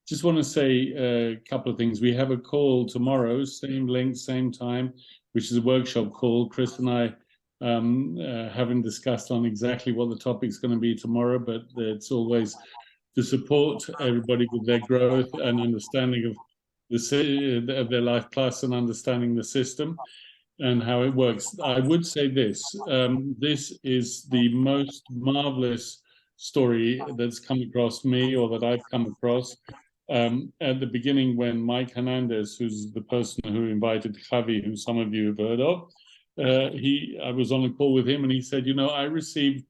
Just want to say a couple of things. We have a call tomorrow, same link, same time, which is a workshop call. Chris and I haven't discussed on exactly what the topic's going to be tomorrow, but it's always to support everybody with their growth and understanding of their life plus and understanding the system and how it works. I would say this, this is the most marvelous story that's come across me or that I've come across. At the beginning, when Mike Hernandez, who's the person who invited Javi, who some of you have heard of, I was on a call with him and he said, I receive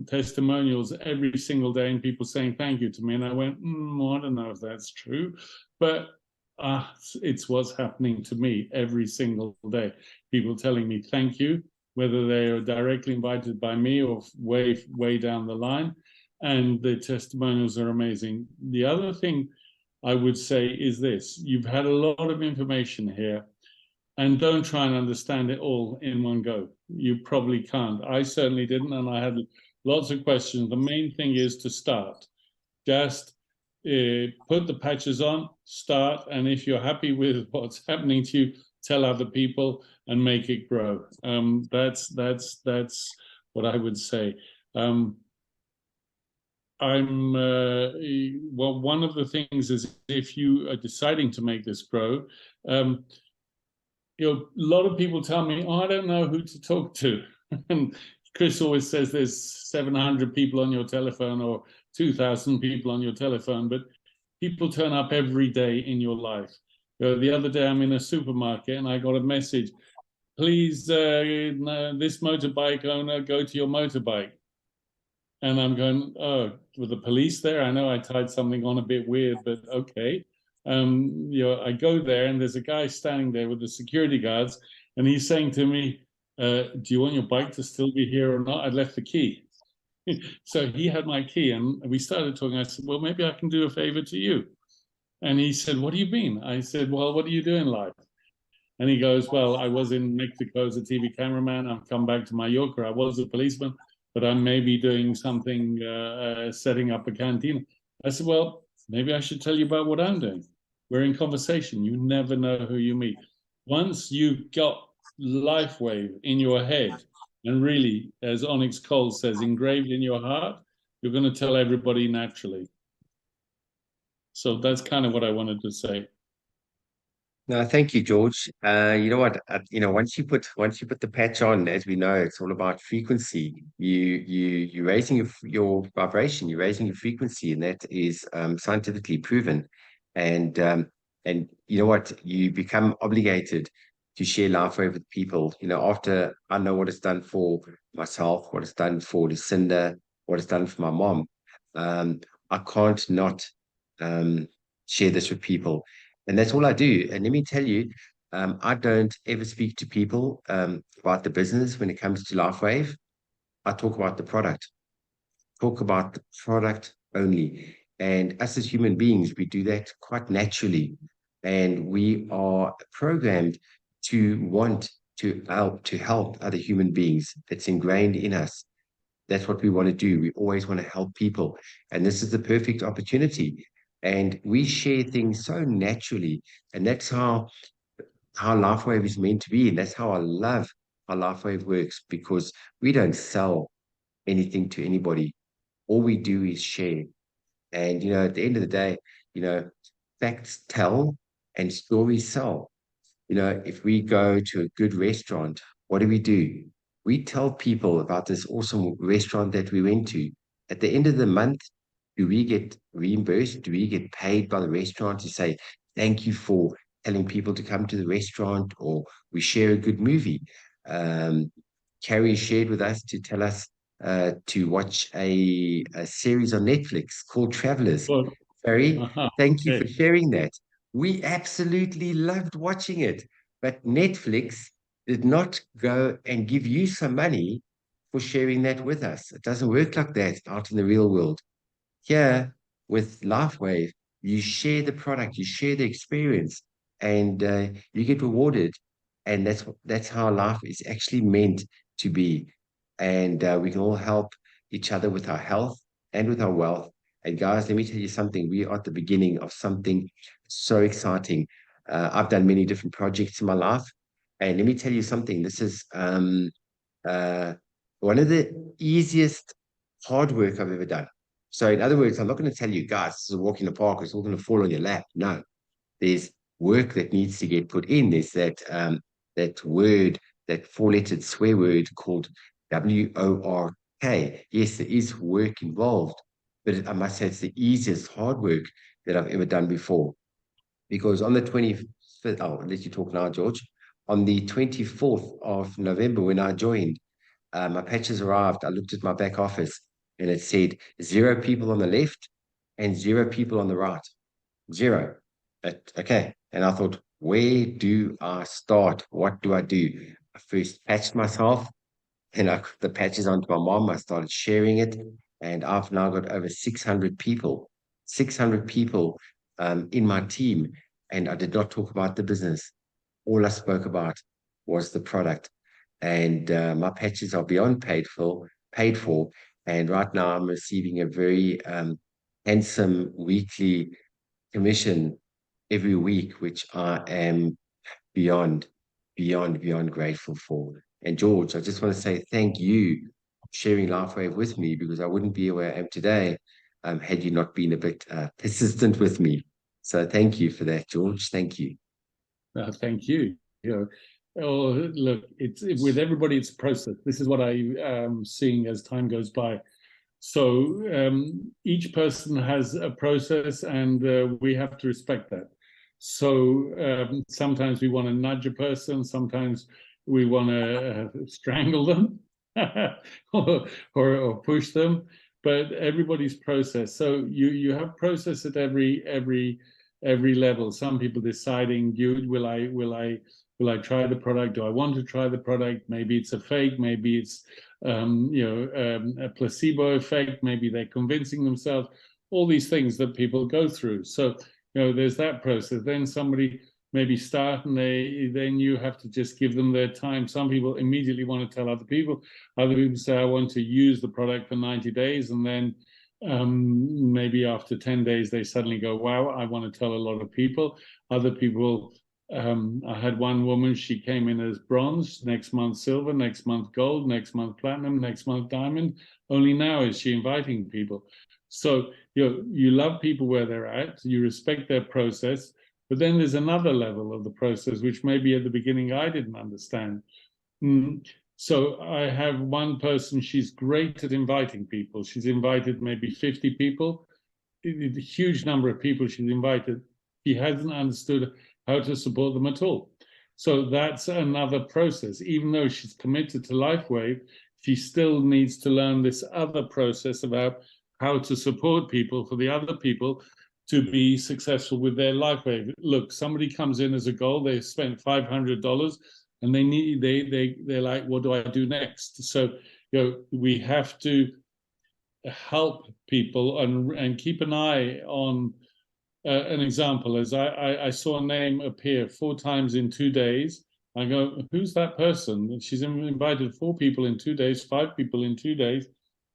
testimonials every single day and people saying thank you to me. And I went, I don't know if that's true, but it's what's happening to me every single day. People telling me thank you, whether they are directly invited by me or way down the line. And the testimonials are amazing. The other thing I would say is this: you've had a lot of information here, and don't try and understand it all in one go. You probably can't. I certainly didn't, and I had lots of questions. The main thing is to start. Just put the patches on, start, and if you're happy with what's happening to you, tell other people and make it grow. That's what I would say. One of the things is if you are deciding to make this grow, a lot of people tell me, I don't know who to talk to. And Chris always says there's 700 people on your telephone or 2,000 people on your telephone, but people turn up every day in your life. The other day I'm in a supermarket and I got a message, please, this motorbike owner, go to your motorbike. And I'm going, oh, with the police there? I know I tied something on a bit weird, but okay. I go there and there's a guy standing there with the security guards and he's saying to me, do you want your bike to still be here or not? I left the key. So he had my key and we started talking. I said, well, maybe I can do a favor to you. And he said, what do you mean? I said, well, what do you do in life? And he goes, well, I was in Mexico as a TV cameraman. I've come back to Mallorca. I was a policeman, but I'm maybe doing something, setting up a canteen. I said, well, maybe I should tell you about what I'm doing. We're in conversation. You never know who you meet. Once you've got LifeWave in your head, and really, as Onyx Cole says, engraved in your heart, you're going to tell everybody naturally. So that's kind of what I wanted to say. No, thank you, George. You know what? Once you put the patch on, as we know, it's all about frequency. You're raising your vibration, you're raising your frequency, and that is scientifically proven. And you know what? You become obligated to share LifeWave with people. You know, after I know what it's done for myself, what it's done for Lucinda, what it's done for my mom, I can't not share this with people. And that's all I do. And let me tell you, I don't ever speak to people about the business when it comes to LifeWave. I talk about the product, only. And us as human beings, we do that quite naturally. And we are programmed to want to help other human beings. It's ingrained in us. That's what we want to do. We always want to help people. And this is the perfect opportunity. And we share things so naturally. And that's how LifeWave is meant to be. And that's how I love how LifeWave works, because we don't sell anything to anybody. All we do is share. And, you know, at the end of the day, you know, facts tell and stories sell. You know, if we go to a good restaurant, what do? We tell people about this awesome restaurant that we went to. At the end of the month, do we get reimbursed? Do we get paid by the restaurant to say, thank you for telling people to come to the restaurant, or we share a good movie? Carey shared with us to tell us to watch a series on Netflix called Travelers. Carey, thank you for sharing that. We absolutely loved watching it, but Netflix did not go and give you some money for sharing that with us. It doesn't work like that out in the real world. Here with LifeWave, you share the product, you share the experience, and you get rewarded. And that's how life is actually meant to be. And we can all help each other with our health and with our wealth. And guys, let me tell you something. We are at the beginning of something so exciting. I've done many different projects in my life. And let me tell you something. This is one of the easiest hard work I've ever done. So in other words, I'm not going to tell you, guys, this is a walk in the park. It's all going to fall on your lap. No, there's work that needs to get put in. There's that word, that four-lettered swear word called WORK. Yes, there is work involved, but I must say it's the easiest hard work that I've ever done before. Because on the 25th, I'll let you talk now, George. On the 24th of November, when I joined, my patches arrived. I looked at my back office and it said 0 people on the left and 0 people on the right. 0. Okay. And I thought, where do I start? What do I do? I first patched myself, and I put the patches onto my mom. I started sharing it, and I've now got over 600 people in my team. And I did not talk about the business. All I spoke about was the product. And my patches are beyond paid for. And right now I'm receiving a very handsome weekly commission every week, which I am beyond grateful for. And George, I just want to say thank you for sharing LifeWave with me, because I wouldn't be where I am today had you not been a bit persistent with me. So thank you for that, George. Thank you. Thank you. You know, look, it's with everybody, it's a process. This is what I am seeing as time goes by. So each person has a process, and we have to respect that. So sometimes we want to nudge a person, sometimes we want to strangle them or push them, but everybody's process. So you have process at every level. Some people deciding, dude, will I try the product? Do I want to try the product? Maybe it's a fake, maybe it's a placebo effect, maybe they're convincing themselves, all these things that people go through. So there's that process. Then somebody maybe start, and then you have to just give them their time. Some people immediately want to tell other people. Other people say, I want to use the product for 90 days, and then maybe after 10 days they suddenly go, wow, I want to tell a lot of people. Other people, I had one woman, she came in as bronze, next month silver, next month gold, next month platinum, next month diamond. Only now is she inviting people. So you love people where they're at, you respect their process, but then there's another level of the process which maybe at the beginning I didn't understand. So I have one person, she's great at inviting people. She's invited maybe 50 people, a huge number of people she's invited. She hasn't understood how to support them at all. So that's another process. Even though she's committed to LifeWave, she still needs to learn this other process about how to support people, for the other people to be successful with their LifeWave. Look, somebody comes in as a goal, they spent $500 and they're like, what do I do next? So, we have to help people and keep an eye on an example. As I saw a name appear 4 times in 2 days, I go, who's that person? And she's invited 4 people in 2 days, 5 people in 2 days.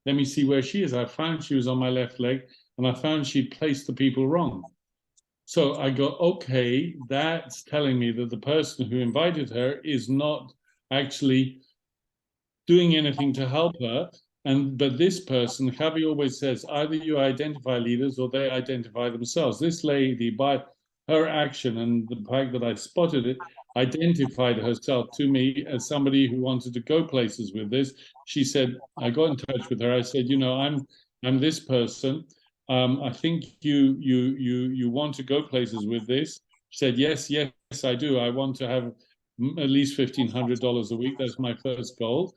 Let me see where she is. I found she was on my left leg, and I found she placed the people wrong. So I go, okay, that's telling me that the person who invited her is not actually doing anything to help her. But this person, Javi always says, either you identify leaders or they identify themselves. This lady, by her action and the fact that I spotted it, identified herself to me as somebody who wanted to go places with this. She said, I got in touch with her. I said, I'm this person. I think you want to go places with this. She said, yes, I do. I want to have at least $1,500 a week. That's my first goal.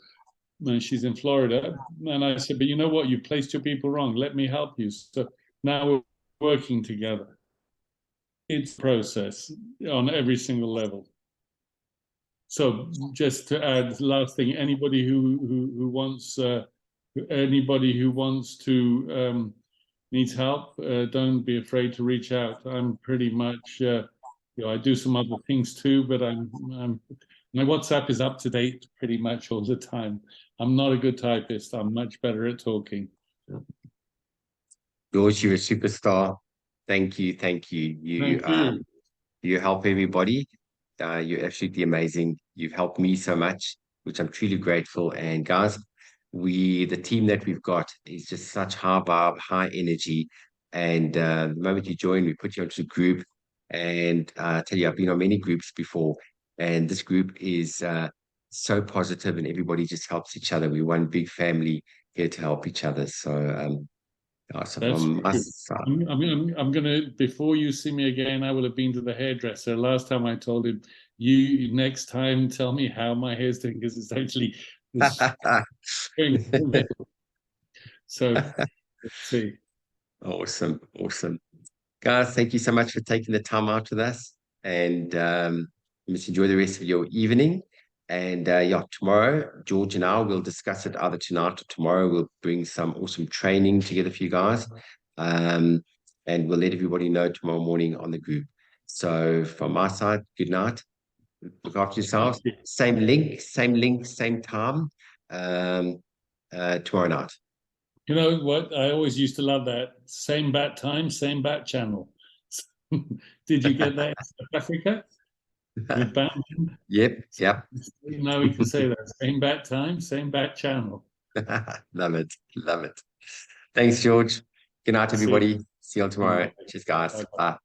And she's in Florida. And I said, but you know what? You placed your people wrong. Let me help you. So now we're working together. It's a process on every single level. So just to add, last thing, anybody who wants to needs help, don't be afraid to reach out. I'm pretty much, I do some other things too, but my WhatsApp is up to date pretty much all the time. I'm not a good typist. I'm much better at talking. George, you're a superstar. Thank you. You help everybody. You're absolutely amazing. You've helped me so much, which I'm truly grateful. And guys, the team that we've got is just such high vibe, high energy. And the moment you join, we put you onto the group. And I tell you, I've been on many groups before, and this group is so positive, and everybody just helps each other. We're one big family here to help each other. So, awesome. I'm gonna, before you see me again, I will have been to the hairdresser. Last time I told him, you next time tell me how my hair's doing, because it's actually so let's see. Awesome. Guys, thank you so much for taking the time out with us, and you must enjoy the rest of your evening. And tomorrow, George and I will discuss it either tonight or tomorrow. We'll bring some awesome training together for you guys. And we'll let everybody know tomorrow morning on the group. So from my side, good night. Look after yourselves. Same link, same time tomorrow night. You know what? I always used to love that. Same bat time, same bat channel. Did you get that in South Africa? With Batman? Yep. Now we can say that. Same bat time, same bat channel. Love it. Thanks, George. Good night, everybody. See you all tomorrow. Cheers, guys. Bye.